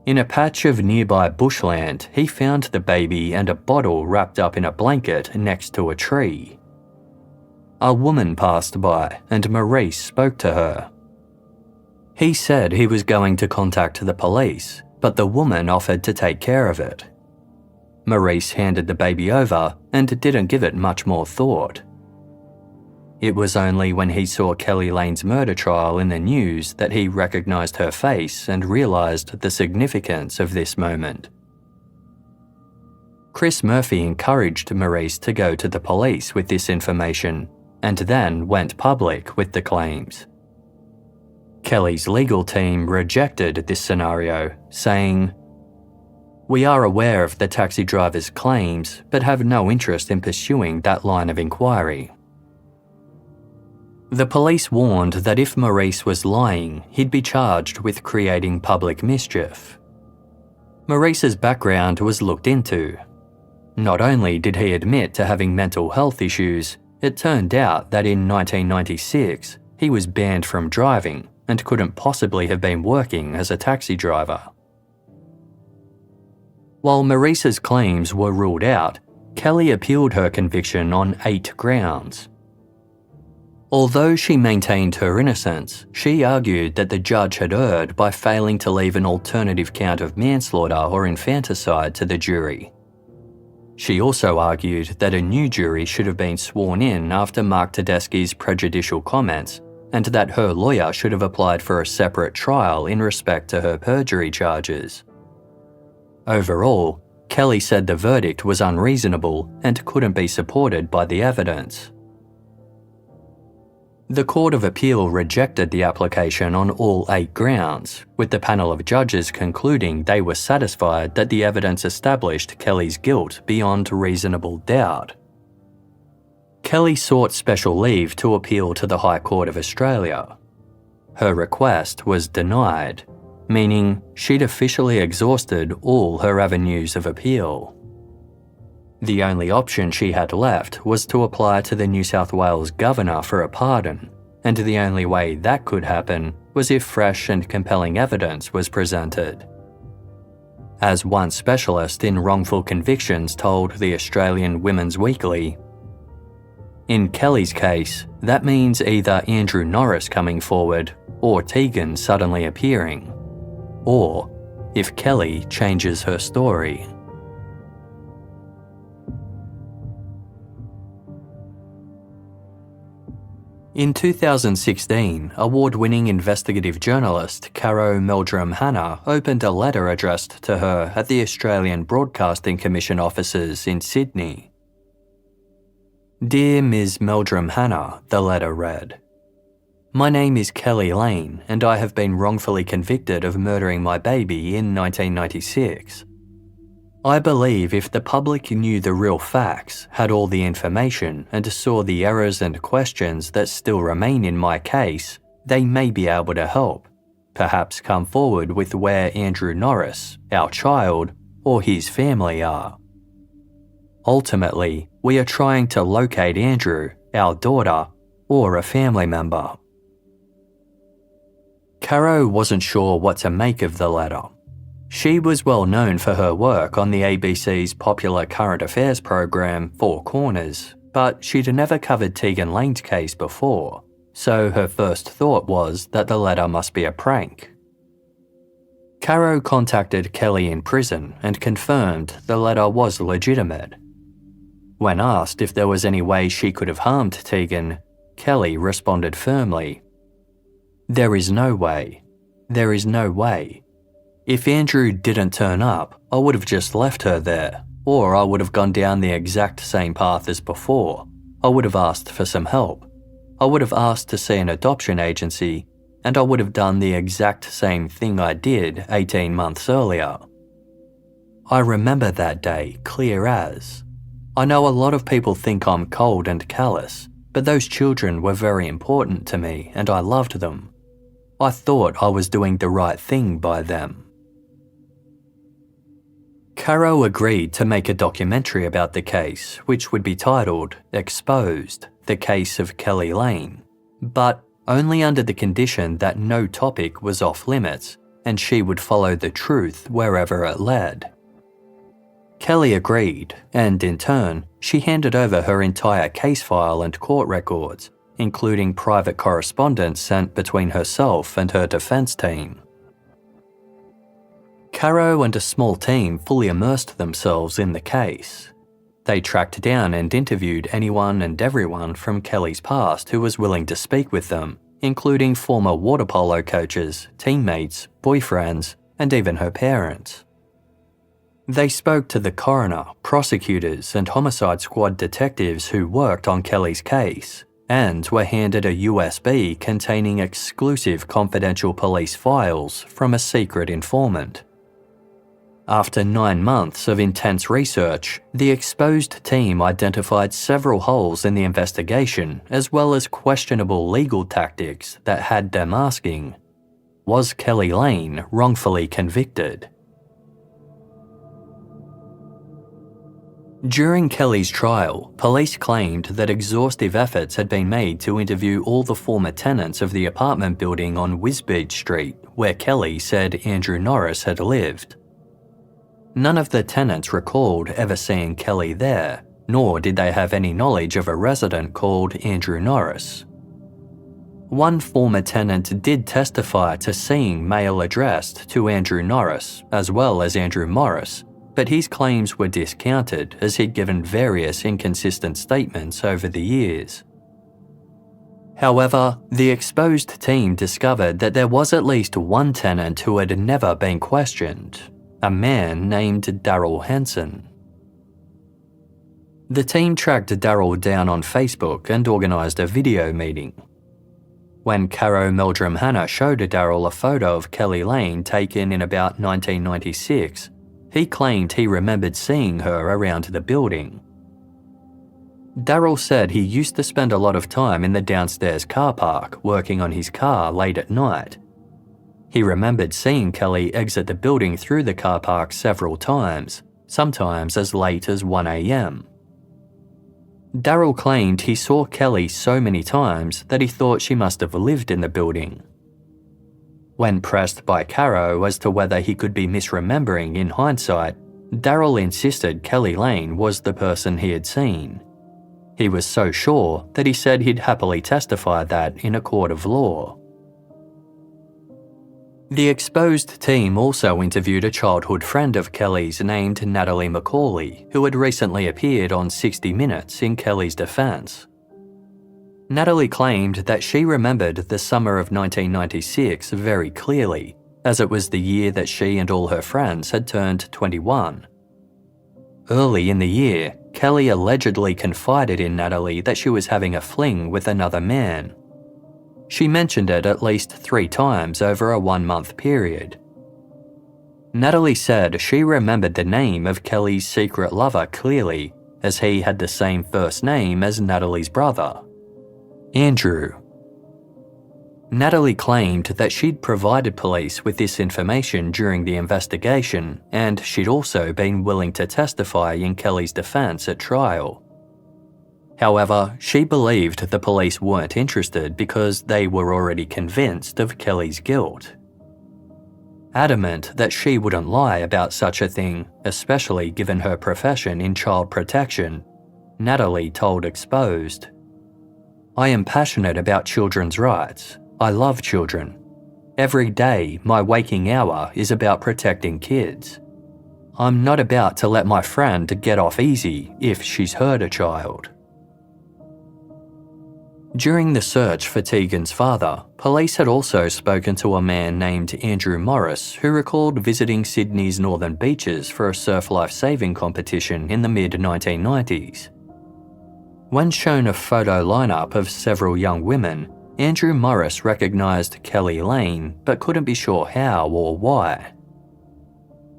In a patch of nearby bushland, he found the baby and a bottle wrapped up in a blanket next to a tree. A woman passed by and Maurice spoke to her. He said he was going to contact the police, but the woman offered to take care of it. Maurice handed the baby over and didn't give it much more thought. It was only when he saw Keli Lane's murder trial in the news that he recognised her face and realised the significance of this moment. Chris Murphy encouraged Maurice to go to the police with this information and then went public with the claims. Keli's legal team rejected this scenario, saying, "We are aware of the taxi driver's claims, but have no interest in pursuing that line of inquiry." The police warned that if Maurice was lying, he'd be charged with creating public mischief. Maurice's background was looked into. Not only did he admit to having mental health issues, it turned out that in 1996, he was banned from driving and couldn't possibly have been working as a taxi driver. While Maurice's claims were ruled out, Keli appealed her conviction on 8 grounds. Although she maintained her innocence, she argued that the judge had erred by failing to leave an alternative count of manslaughter or infanticide to the jury. She also argued that a new jury should have been sworn in after Mark Tedeschi's prejudicial comments, and that her lawyer should have applied for a separate trial in respect to her perjury charges. Overall, Keli said the verdict was unreasonable and couldn't be supported by the evidence. The Court of Appeal rejected the application on all 8 grounds, with the panel of judges concluding they were satisfied that the evidence established Keli's guilt beyond reasonable doubt. Keli sought special leave to appeal to the High Court of Australia. Her request was denied, meaning she'd officially exhausted all her avenues of appeal. The only option she had left was to apply to the New South Wales Governor for a pardon, and the only way that could happen was if fresh and compelling evidence was presented. As one specialist in wrongful convictions told the Australian Women's Weekly, "In Keli's case, that means either Andrew Norris coming forward or Tegan suddenly appearing, or if Keli changes her story." In 2016, award-winning investigative journalist Caro Meldrum Hanna opened a letter addressed to her at the Australian Broadcasting Commission offices in Sydney. "Dear Ms. Meldrum Hanna," the letter read, "My name is Keli Lane and I have been wrongfully convicted of murdering my baby in 1996. I believe if the public knew the real facts, had all the information, and saw the errors and questions that still remain in my case, they may be able to help, perhaps come forward with where Andrew Norris, our child, or his family are. Ultimately, we are trying to locate Andrew, our daughter, or a family member." Caro wasn't sure what to make of the letter. She was well known for her work on the ABC's popular current affairs program Four Corners, but she'd never covered Tegan Lane's case before, so her first thought was that the letter must be a prank. Caro contacted Keli in prison and confirmed the letter was legitimate. When asked if there was any way she could have harmed Tegan, Keli responded firmly, "There is no way. There is no way. If Andrew didn't turn up, I would have just left her there, or I would have gone down the exact same path as before. I would have asked for some help. I would have asked to see an adoption agency, and I would have done the exact same thing I did 18 months earlier." I remember that day clear as. I know a lot of people think I'm cold and callous, but those children were very important to me and I loved them. I thought I was doing the right thing by them. Caro agreed to make a documentary about the case, which would be titled Exposed, the Case of Keli Lane, but only under the condition that no topic was off limits and she would follow the truth wherever it led. Keli agreed, and in turn, she handed over her entire case file and court records, including private correspondence sent between herself and her defense team. Caro and a small team fully immersed themselves in the case. They tracked down and interviewed anyone and everyone from Keli's past who was willing to speak with them, including former water polo coaches, teammates, boyfriends, and even her parents. They spoke to the coroner, prosecutors, and homicide squad detectives who worked on Keli's case, and were handed a USB containing exclusive confidential police files from a secret informant. After 9 months of intense research, the exposed team identified several holes in the investigation as well as questionable legal tactics that had them asking, was Keli Lane wrongfully convicted? During Keli's trial, police claimed that exhaustive efforts had been made to interview all the former tenants of the apartment building on Wisbech Street, where Keli said Andrew Norris had lived. None of the tenants recalled ever seeing Keli there, nor did they have any knowledge of a resident called Andrew Norris. One former tenant did testify to seeing mail addressed to Andrew Norris as well as Andrew Morris, but his claims were discounted as he'd given various inconsistent statements over the years. However, the exposed team discovered that there was at least one tenant who had never been questioned, a man named Daryl Henson. The team tracked Daryl down on Facebook and organised a video meeting. When Caro Meldrum Hanna showed Daryl a photo of Keli Lane taken in about 1996, he claimed he remembered seeing her around the building. Daryl said he used to spend a lot of time in the downstairs car park working on his car late at night. He remembered seeing Keli exit the building through the car park several times, sometimes as late as 1 a.m. Daryl claimed he saw Keli so many times that he thought she must have lived in the building. When pressed by Caro as to whether he could be misremembering in hindsight, Daryl insisted Keli Lane was the person he had seen. He was so sure that he said he'd happily testify that in a court of law. The exposed team also interviewed a childhood friend of Keli's named Natalie McCauley, who had recently appeared on 60 Minutes in Keli's defense. Natalie claimed that she remembered the summer of 1996 very clearly, as it was the year that she and all her friends had turned 21. Early in the year, Keli allegedly confided in Natalie that she was having a fling with another man. She mentioned it at least 3 times over a 1-month period. Natalie said she remembered the name of Keli's secret lover clearly, as he had the same first name as Natalie's brother, Andrew. Natalie claimed that she'd provided police with this information during the investigation, and she'd also been willing to testify in Keli's defense at trial. However, she believed the police weren't interested because they were already convinced of Keli's guilt. adamant that she wouldn't lie about such a thing, especially given her profession in child protection. Natalie told Exposed, "I am passionate about children's rights. I love children. Every day, my waking hour is about protecting kids. I'm not about to let my friend get off easy if she's hurt a child." During the search for Tegan's father, police had also spoken to a man named Andrew Morris who recalled visiting Sydney's northern beaches for a surf life-saving competition in the mid-1990s. When shown a photo lineup of several young women, Andrew Morris recognised Keli Lane but couldn't be sure how or why.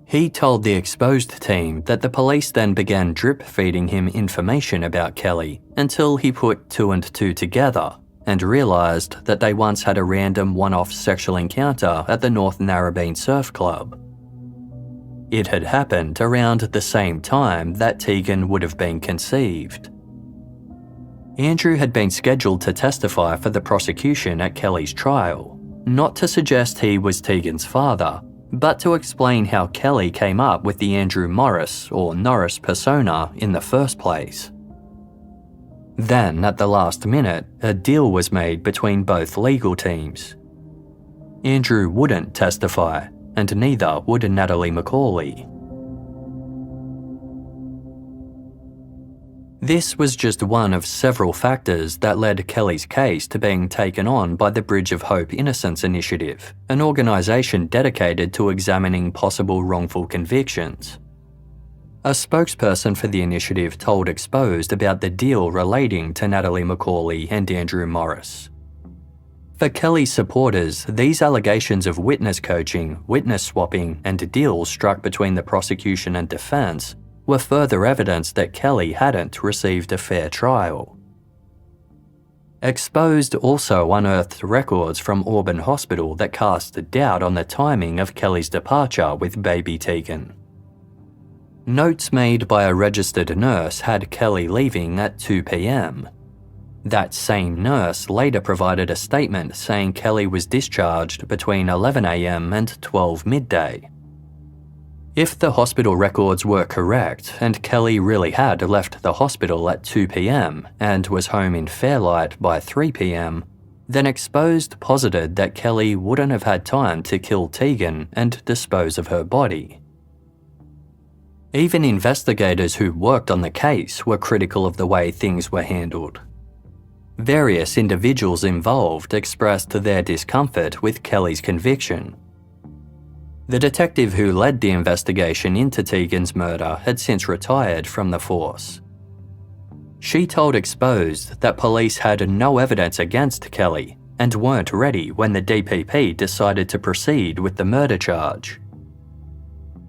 He told the Exposed team that the police then began drip-feeding him information about Keli until he put two and two together and realised that they once had a random one-off sexual encounter at the North Narrabeen Surf Club. It had happened around the same time that Tegan would have been conceived. Andrew had been scheduled to testify for the prosecution at Keli's trial, not to suggest he was Tegan's father, but to explain how Keli came up with the Andrew Morris or Norris persona in the first place. Then, at the last minute, a deal was made between both legal teams. Andrew wouldn't testify, and neither would Natalie McCauley. This was just one of several factors that led Keli's case to being taken on by the Bridge of Hope Innocence Initiative, an organisation dedicated to examining possible wrongful convictions. A spokesperson for the initiative told Exposed about the deal relating to Natalie McCauley and Andrew Morris. For Keli's supporters, these allegations of witness coaching, witness swapping, and deals struck between the prosecution and defence were further evidence that Keli hadn't received a fair trial. Exposed also unearthed records from Auburn Hospital that cast doubt on the timing of Keli's departure with baby Tegan. Notes made by a registered nurse had Keli leaving at 2 p.m. That same nurse later provided a statement saying Keli was discharged between 11 a.m. and 12 midday. If the hospital records were correct and Keli really had left the hospital at 2 p.m. and was home in Fairlight by 3 p.m, then Exposed posited that Keli wouldn't have had time to kill Tegan and dispose of her body. Even investigators who worked on the case were critical of the way things were handled. Various individuals involved expressed their discomfort with Keli's conviction. The detective who led the investigation into Tegan's murder had since retired from the force. She told Exposed that police had no evidence against Keli and weren't ready when the DPP decided to proceed with the murder charge.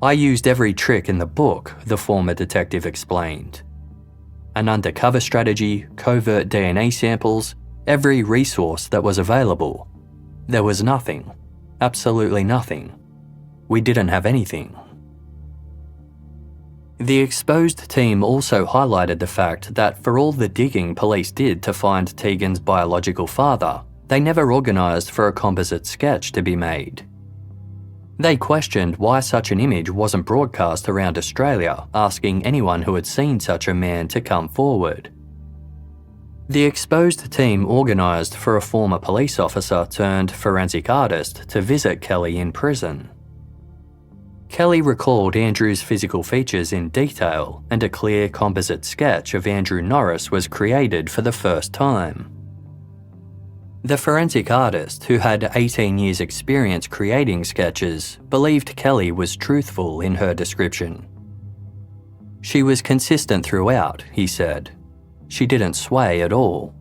"I used every trick in the book," the former detective explained. "An undercover strategy, covert DNA samples, every resource that was available. There was nothing. Absolutely nothing. We didn't have anything." The Exposed team also highlighted the fact that for all the digging police did to find Tegan's biological father, they never organised for a composite sketch to be made. They questioned why such an image wasn't broadcast around Australia, asking anyone who had seen such a man to come forward. The Exposed team organised for a former police officer turned forensic artist to visit Keli in prison. Keli recalled Andrew's physical features in detail, and a clear composite sketch of Andrew Norris was created for the first time. The forensic artist, who had 18 years' experience creating sketches, believed Keli was truthful in her description. "She was consistent throughout," he said. "She didn't sway at all."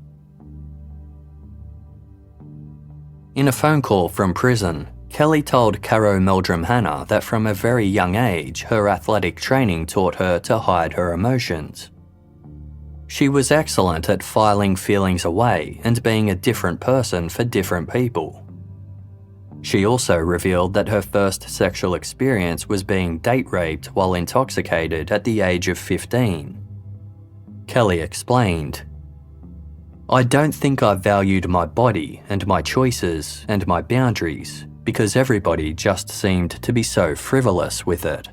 In a phone call from prison, Keli told Caro Meldrum Hanna that from a very young age, her athletic training taught her to hide her emotions. She was excellent at filing feelings away and being a different person for different people. She also revealed that her first sexual experience was being date raped while intoxicated at the age of 15. Keli explained, "I don't think I valued my body and my choices and my boundaries because everybody just seemed to be so frivolous with it.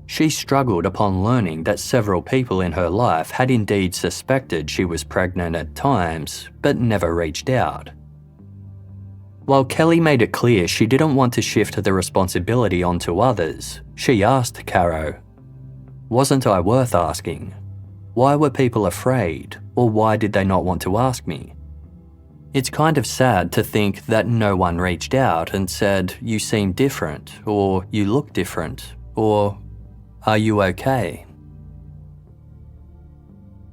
She struggled upon learning that several people in her life had indeed suspected she was pregnant at times, but never reached out. While Keli made it clear she didn't want to shift the responsibility onto others, she asked Caro, "Wasn't I worth asking? Why were people afraid, or why did they not want to ask me? It's kind of sad to think that no one reached out and said, 'You seem different,' or 'You look different,' or 'Are you okay?'"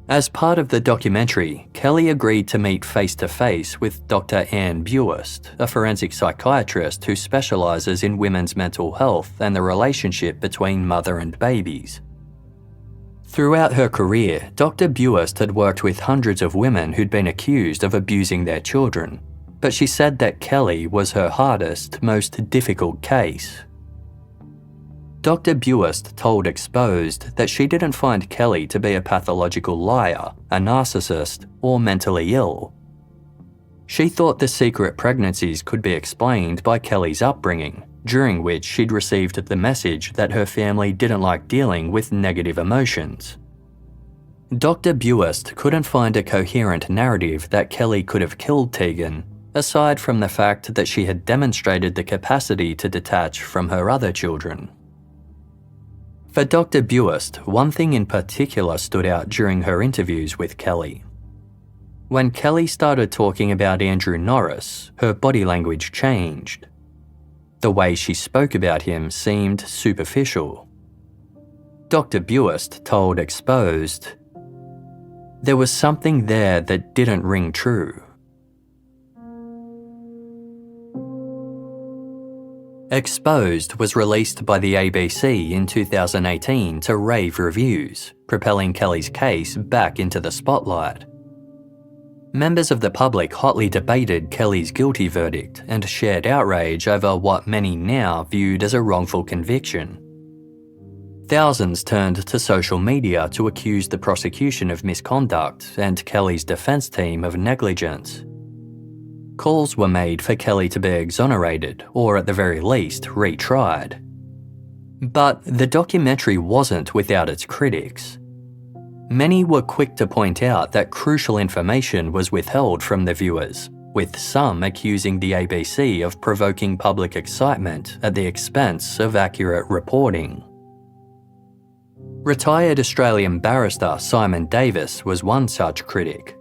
As part of the documentary, Keli agreed to meet face-to-face with Dr. Anne Buist, a forensic psychiatrist who specialises in women's mental health and the relationship between mother and babies. Throughout her career, Dr. Buist had worked with hundreds of women who'd been accused of abusing their children, but she said that Keli was her hardest, most difficult case. Dr. Buist told Exposed that she didn't find Keli to be a pathological liar, a narcissist, or mentally ill. She thought the secret pregnancies could be explained by Keli's upbringing, during which she'd received the message that her family didn't like dealing with negative emotions. Dr. Buist couldn't find a coherent narrative that Keli could have killed Tegan, aside from the fact that she had demonstrated the capacity to detach from her other children. For Dr. Buist, one thing in particular stood out during her interviews with Keli. When Keli started talking about Andrew Norris, her body language changed. The way she spoke about him seemed superficial. Dr. Buist told Exposed, "There was something there that didn't ring true." Exposed was released by the ABC in 2018 to rave reviews, propelling Keli's case back into the spotlight. Members of the public hotly debated Keli's guilty verdict and shared outrage over what many now viewed as a wrongful conviction. Thousands turned to social media to accuse the prosecution of misconduct and Keli's defense team of negligence. Calls were made for Keli to be exonerated, or at the very least, retried. But the documentary wasn't without its critics. Many were quick to point out that crucial information was withheld from the viewers, with some accusing the ABC of provoking public excitement at the expense of accurate reporting. Retired Australian barrister Simon Davis was one such critic.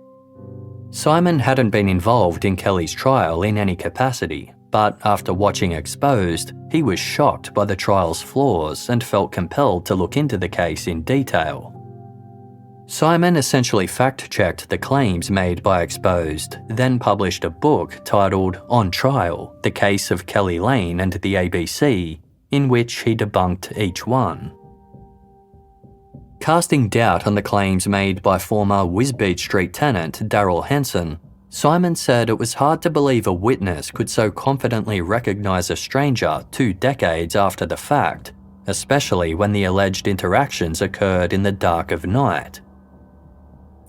Simon hadn't been involved in Keli's trial in any capacity, but after watching Exposed, he was shocked by the trial's flaws and felt compelled to look into the case in detail. Simon essentially fact-checked the claims made by Exposed, then published a book titled On Trial, The Case of Keli Lane and the ABC, in which he debunked each one. Casting doubt on the claims made by former Wisbech Street tenant Daryl Henson, Simon said it was hard to believe a witness could so confidently recognise a stranger 2 decades after the fact, especially when the alleged interactions occurred in the dark of night.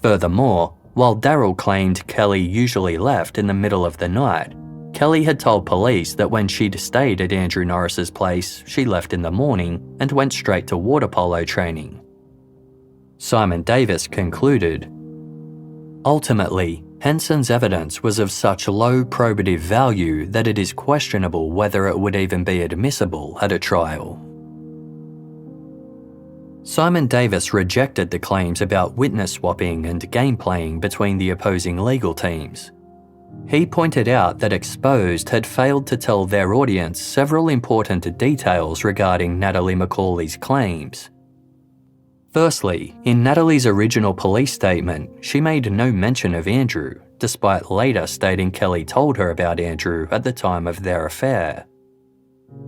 Furthermore, while Daryl claimed Keli usually left in the middle of the night, Keli had told police that when she'd stayed at Andrew Norris's place, she left in the morning and went straight to water polo training. Simon Davis concluded, "Ultimately, Henson's evidence was of such low probative value that it is questionable whether it would even be admissible at a trial." Simon Davis rejected the claims about witness swapping and game-playing between the opposing legal teams. He pointed out that Exposed had failed to tell their audience several important details regarding Natalie McCauley's claims. Firstly, in Natalie's original police statement, she made no mention of Andrew, despite later stating Keli told her about Andrew at the time of their affair.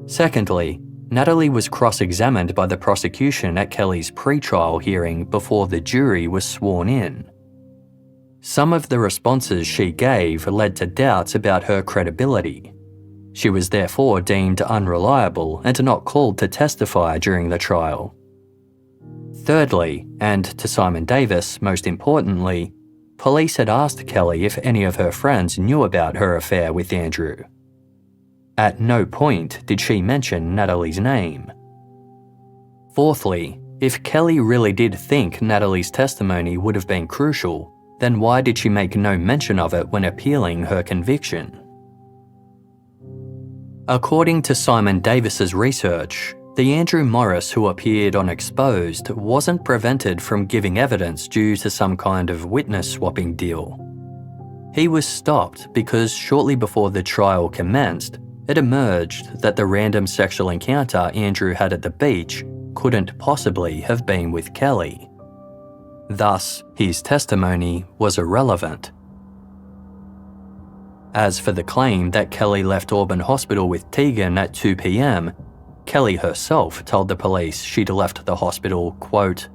Secondly, Natalie was cross-examined by the prosecution at Keli's pre-trial hearing before the jury was sworn in. Some of the responses she gave led to doubts about her credibility. She was therefore deemed unreliable and not called to testify during the trial. Thirdly, and to Simon Davis most importantly, police had asked Keli if any of her friends knew about her affair with Andrew. At no point did she mention Natalie's name. Fourthly, if Keli really did think Natalie's testimony would have been crucial, then why did she make no mention of it when appealing her conviction? According to Simon Davis's research, the Andrew Morris who appeared on Exposed wasn't prevented from giving evidence due to some kind of witness swapping deal. He was stopped because shortly before the trial commenced, it emerged that the random sexual encounter Andrew had at the beach couldn't possibly have been with Keli. Thus, his testimony was irrelevant. As for the claim that Keli left Auburn Hospital with Tegan at 2 p.m, Keli herself told the police she'd left the hospital, quote,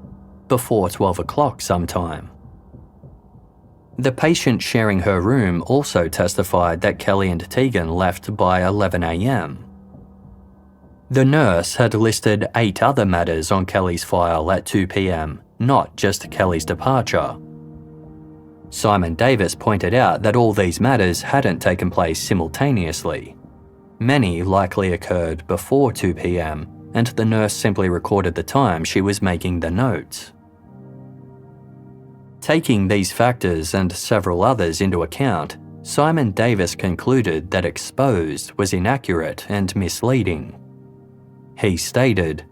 before 12 o'clock sometime. The patient sharing her room also testified that Keli and Tegan left by 11 a.m. The nurse had listed 8 other matters on Keli's file at 2 p.m, not just Keli's departure. Simon Davis pointed out that all these matters hadn't taken place simultaneously. Many likely occurred before 2 p.m, and the nurse simply recorded the time she was making the notes. Taking these factors and several others into account, Simon Davis concluded that Exposed was inaccurate and misleading. He stated,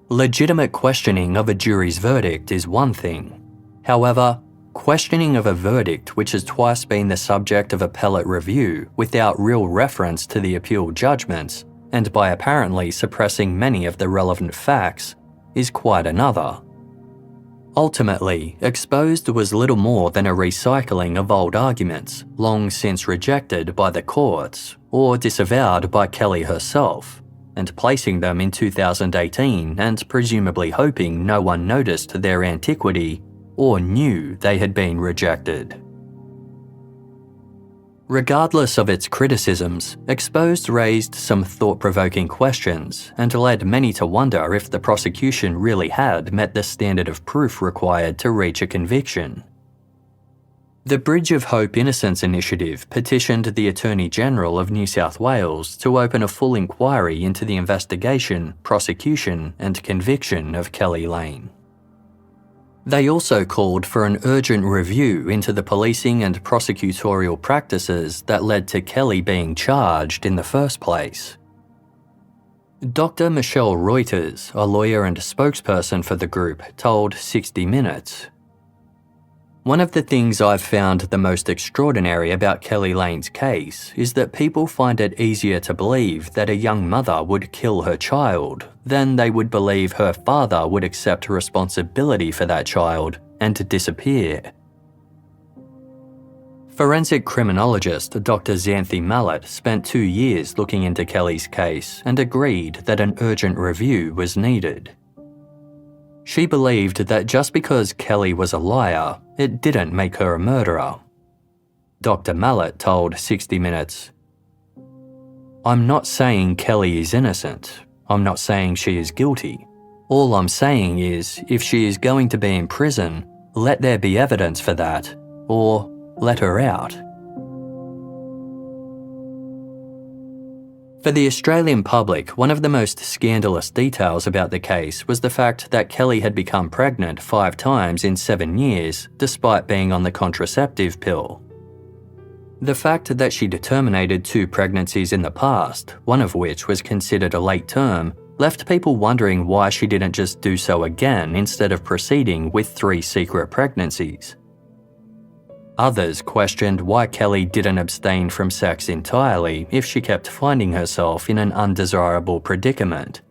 "Legitimate questioning of a jury's verdict is one thing. However, questioning of a verdict which has twice been the subject of appellate review without real reference to the appeal judgments, and by apparently suppressing many of the relevant facts, is quite another." Ultimately, Exposed was little more than a recycling of old arguments, long since rejected by the courts or disavowed by Keli herself, and placing them in 2018 and presumably hoping no one noticed their antiquity or knew they had been rejected. Regardless of its criticisms, Exposed raised some thought-provoking questions and led many to wonder if the prosecution really had met the standard of proof required to reach a conviction. The Bridge of Hope Innocence Initiative petitioned the Attorney General of New South Wales to open a full inquiry into the investigation, prosecution and conviction of Keli Lane. They also called for an urgent review into the policing and prosecutorial practices that led to Keli being charged in the first place. Dr. Michelle Reuters, a lawyer and spokesperson for the group, told 60 Minutes, "One of the things I've found the most extraordinary about Keli Lane's case is that people find it easier to believe that a young mother would kill her child than they would believe her father would accept responsibility for that child and disappear." Forensic criminologist Dr. Xanthi Mallet spent 2 years looking into Keli's case and agreed that an urgent review was needed. She believed that just because Keli was a liar, it didn't make her a murderer. Dr. Mallet told 60 Minutes, "I'm not saying Keli is innocent. I'm not saying she is guilty. All I'm saying is, if she is going to be in prison, let there be evidence for that, or let her out." For the Australian public, one of the most scandalous details about the case was the fact that Keli had become pregnant 5 times in 7 years, despite being on the contraceptive pill. The fact that she'd terminated 2 pregnancies in the past, one of which was considered a late term, left people wondering why she didn't just do so again instead of proceeding with 3 secret pregnancies. Others questioned why Keli didn't abstain from sex entirely if she kept finding herself in an undesirable predicament.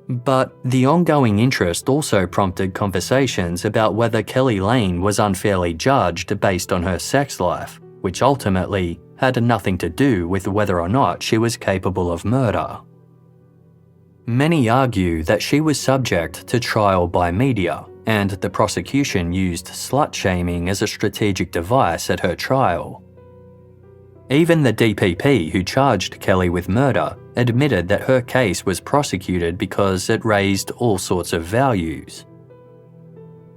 But the ongoing interest also prompted conversations about whether Keli Lane was unfairly judged based on her sex life, which ultimately had nothing to do with whether or not she was capable of murder. Many argue that she was subject to trial by media, and the prosecution used slut-shaming as a strategic device at her trial. Even the DPP who charged Keli with murder admitted that her case was prosecuted because it raised all sorts of values.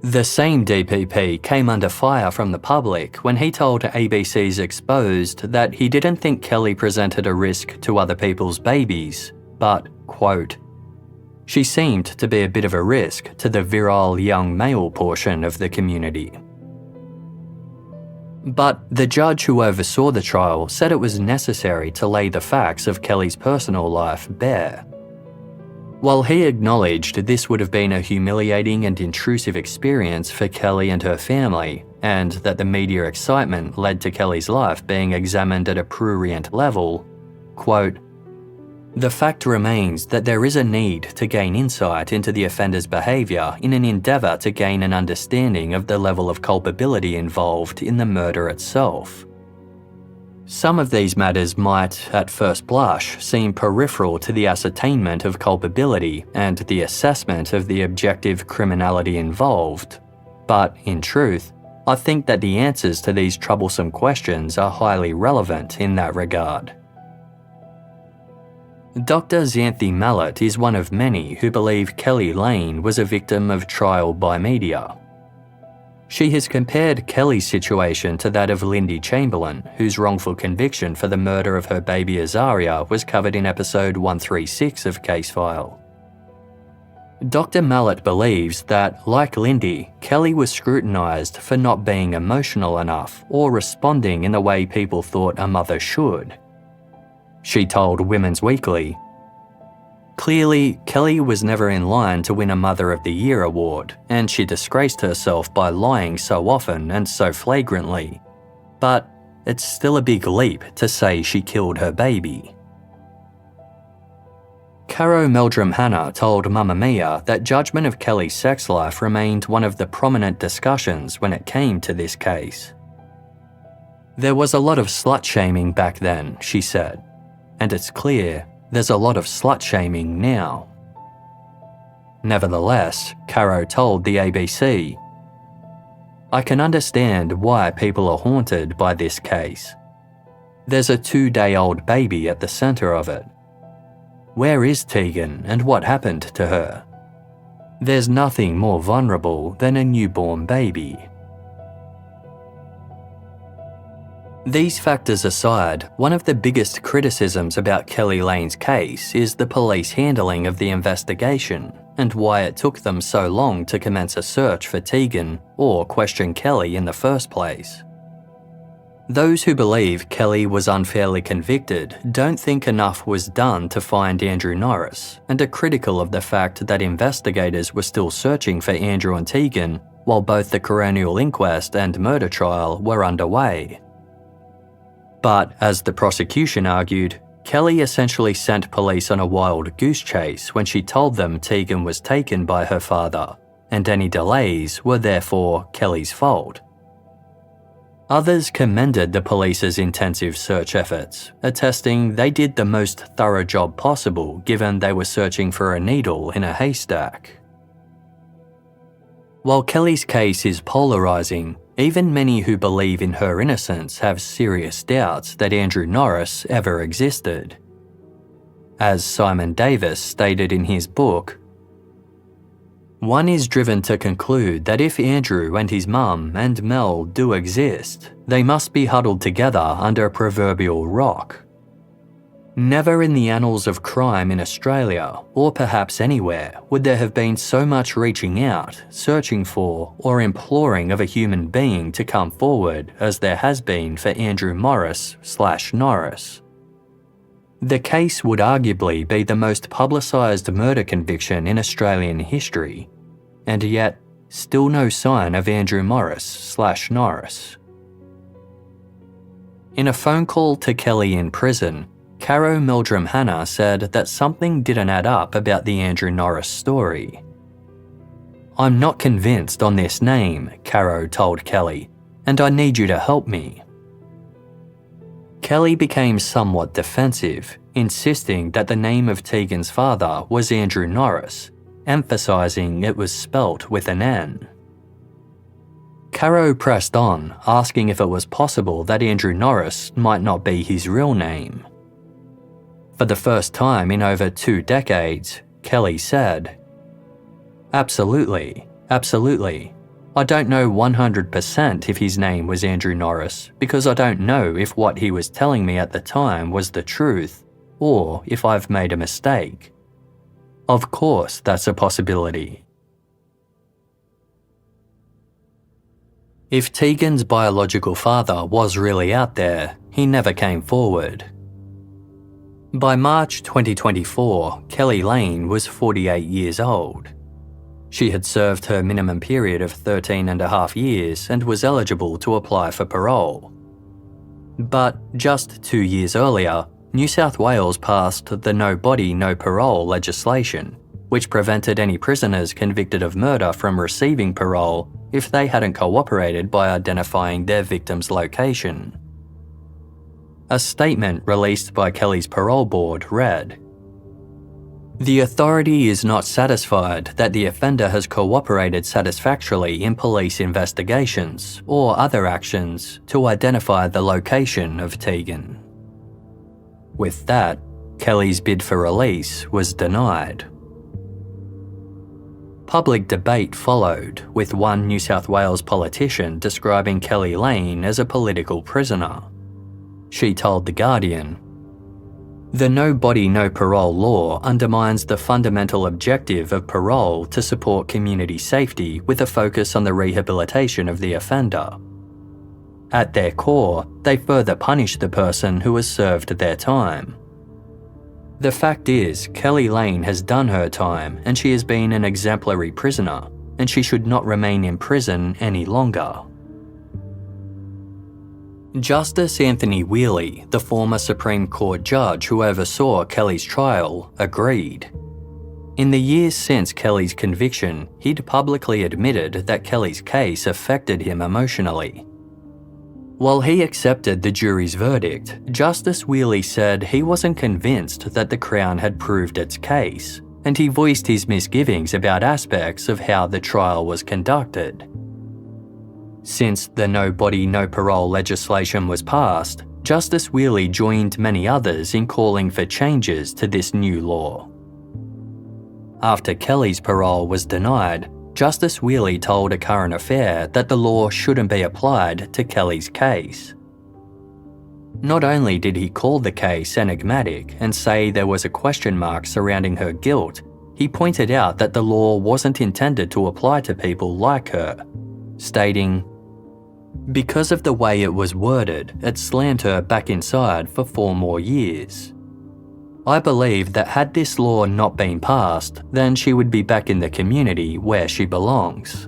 The same DPP came under fire from the public when he told ABC's Exposed that he didn't think Keli presented a risk to other people's babies, but, quote, "She seemed to be a bit of a risk to the virile young male portion of the community." But the judge who oversaw the trial said it was necessary to lay the facts of Keli's personal life bare. While he acknowledged this would have been a humiliating and intrusive experience for Keli and her family, and that the media excitement led to Keli's life being examined at a prurient level, quote, "The fact remains that there is a need to gain insight into the offender's behaviour in an endeavour to gain an understanding of the level of culpability involved in the murder itself. Some of these matters might, at first blush, seem peripheral to the ascertainment of culpability and the assessment of the objective criminality involved, but, in truth, I think that the answers to these troublesome questions are highly relevant in that regard." Dr. Xanthi Mallet is one of many who believe Keli Lane was a victim of trial by media. She has compared Keli's situation to that of Lindy Chamberlain, whose wrongful conviction for the murder of her baby Azaria was covered in episode 136 of Casefile. Dr. Mallet believes that, like Lindy, Keli was scrutinised for not being emotional enough or responding in the way people thought a mother should. She told Women's Weekly, "Clearly, Keli was never in line to win a Mother of the Year award, and she disgraced herself by lying so often and so flagrantly. But it's still a big leap to say she killed her baby." Caro Meldrum Hanna told Mamamia that judgment of Keli's sex life remained one of the prominent discussions when it came to this case. "There was a lot of slut-shaming back then," she said, "and it's clear there's a lot of slut-shaming now." Nevertheless, Caro told the ABC, "I can understand why people are haunted by this case. There's a 2-day-old baby at the centre of it. Where is Tegan and what happened to her? There's nothing more vulnerable than a newborn baby." These factors aside, one of the biggest criticisms about Keli Lane's case is the police handling of the investigation and why it took them so long to commence a search for Tegan or question Keli in the first place. Those who believe Keli was unfairly convicted don't think enough was done to find Andrew Norris and are critical of the fact that investigators were still searching for Andrew and Tegan while both the coronial inquest and murder trial were underway. But, as the prosecution argued, Keli essentially sent police on a wild goose chase when she told them Tegan was taken by her father, and any delays were therefore Keli's fault. Others commended the police's intensive search efforts, attesting they did the most thorough job possible given they were searching for a needle in a haystack. While Keli's case is polarising, even many who believe in her innocence have serious doubts that Andrew Norris ever existed. As Simon Davis stated in his book, "One is driven to conclude that if Andrew and his mum and Mel do exist, they must be huddled together under a proverbial rock. Never in the annals of crime in Australia, or perhaps anywhere, would there have been so much reaching out, searching for, or imploring of a human being to come forward as there has been for Andrew Morris/Norris. The case would arguably be the most publicised murder conviction in Australian history, and yet still no sign of Andrew Morris/Norris." In a phone call to Keli in prison, Caro Meldrum Hanna said that something didn't add up about the Andrew Norris story. "I'm not convinced on this name," Caro told Keli, "and I need you to help me." Keli became somewhat defensive, insisting that the name of Tegan's father was Andrew Norris, emphasising it was spelt with an N. Caro pressed on, asking if it was possible that Andrew Norris might not be his real name. For the first time in over 2 decades, Keli said, "Absolutely, absolutely. I don't know 100% if his name was Andrew Norris because I don't know if what he was telling me at the time was the truth or if I've made a mistake. Of course, that's a possibility. If Tegan's biological father was really out there, he never came forward. By March 2024, Keli Lane was 48 years old. She had served her minimum period of 13.5 years and was eligible to apply for parole. But just 2 years earlier, New South Wales passed the No Body, No Parole legislation, which prevented any prisoners convicted of murder from receiving parole if they hadn't cooperated by identifying their victim's location. A statement released by Keli's parole board read, "The authority is not satisfied that the offender has cooperated satisfactorily in police investigations or other actions to identify the location of Tegan." With that, Keli's bid for release was denied. Public debate followed, with one New South Wales politician describing Keli Lane as a political prisoner. She told The Guardian, "The No Body, No Parole law undermines the fundamental objective of parole to support community safety with a focus on the rehabilitation of the offender. At their core, they further punish the person who has served their time. The fact is, Keli Lane has done her time and she has been an exemplary prisoner, and she should not remain in prison any longer." Justice Anthony Wheely, the former Supreme Court judge who oversaw Keli's trial, agreed. In the years since Keli's conviction, he'd publicly admitted that Keli's case affected him emotionally. While he accepted the jury's verdict, Justice Wheely said he wasn't convinced that the Crown had proved its case, and he voiced his misgivings about aspects of how the trial was conducted. Since the No Body, No Parole legislation was passed, Justice Wheely joined many others in calling for changes to this new law. After Keli's parole was denied, Justice Wheely told A Current Affair that the law shouldn't be applied to Keli's case. Not only did he call the case enigmatic and say there was a question mark surrounding her guilt, he pointed out that the law wasn't intended to apply to people like her, stating, "Because of the way it was worded, it slammed her back inside for 4 more years. I believe that had this law not been passed, then she would be back in the community where she belongs."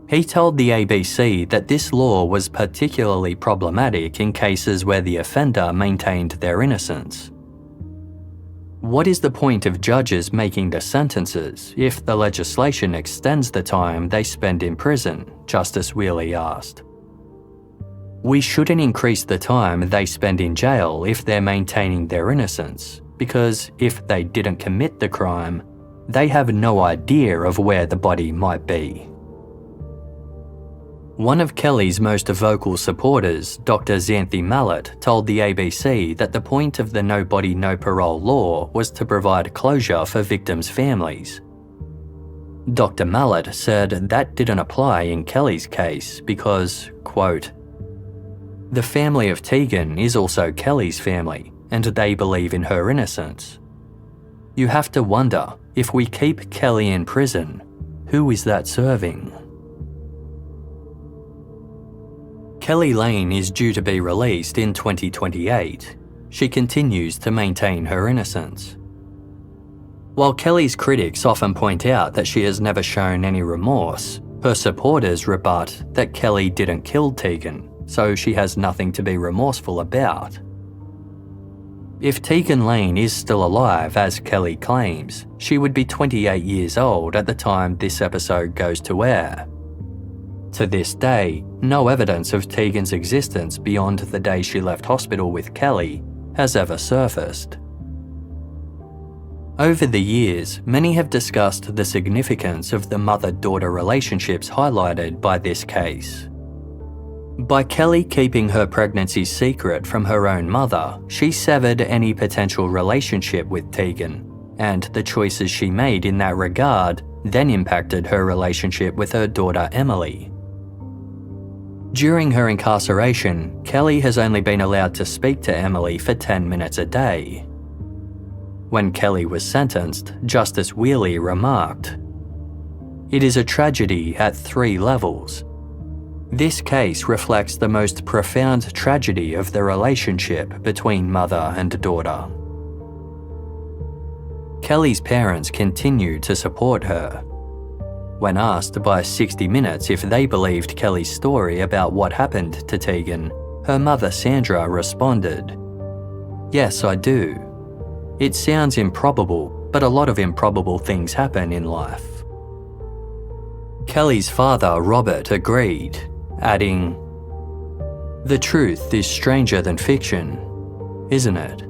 He told the ABC that this law was particularly problematic in cases where the offender maintained their innocence. "What is the point of judges making the sentences if the legislation extends the time they spend in prison?" Justice Wheely asked. "We shouldn't increase the time they spend in jail if they're maintaining their innocence, because if they didn't commit the crime, they have no idea of where the body might be." One of Keli's most vocal supporters, Dr. Xanthi Mallet, told the ABC that the point of the No Body, No Parole law was to provide closure for victims' families. Dr. Mallet said that didn't apply in Keli's case because, quote, "The family of Tegan is also Keli's family, and they believe in her innocence. You have to wonder, if we keep Keli in prison, who is that serving?" Keli Lane is due to be released in 2028. She continues to maintain her innocence. While Keli's critics often point out that she has never shown any remorse, her supporters rebut that Keli didn't kill Tegan, so she has nothing to be remorseful about. If Tegan Lane is still alive, as Keli claims, she would be 28 years old at the time this episode goes to air. To this day, no evidence of Tegan's existence beyond the day she left hospital with Keli has ever surfaced. Over the years, many have discussed the significance of the mother-daughter relationships highlighted by this case. By Keli keeping her pregnancy secret from her own mother, she severed any potential relationship with Tegan, and the choices she made in that regard then impacted her relationship with her daughter Emily. During her incarceration, Keli has only been allowed to speak to Emily for 10 minutes a day. When Keli was sentenced, Justice Wheely remarked, "It is a tragedy at 3 levels. This case reflects the most profound tragedy of the relationship between mother and daughter." Keli's parents continued to support her. When asked by 60 Minutes if they believed Keli's story about what happened to Tegan, her mother Sandra responded, "Yes, I do. It sounds improbable, but a lot of improbable things happen in life." Keli's father Robert agreed, adding, "The truth is stranger than fiction, isn't it?"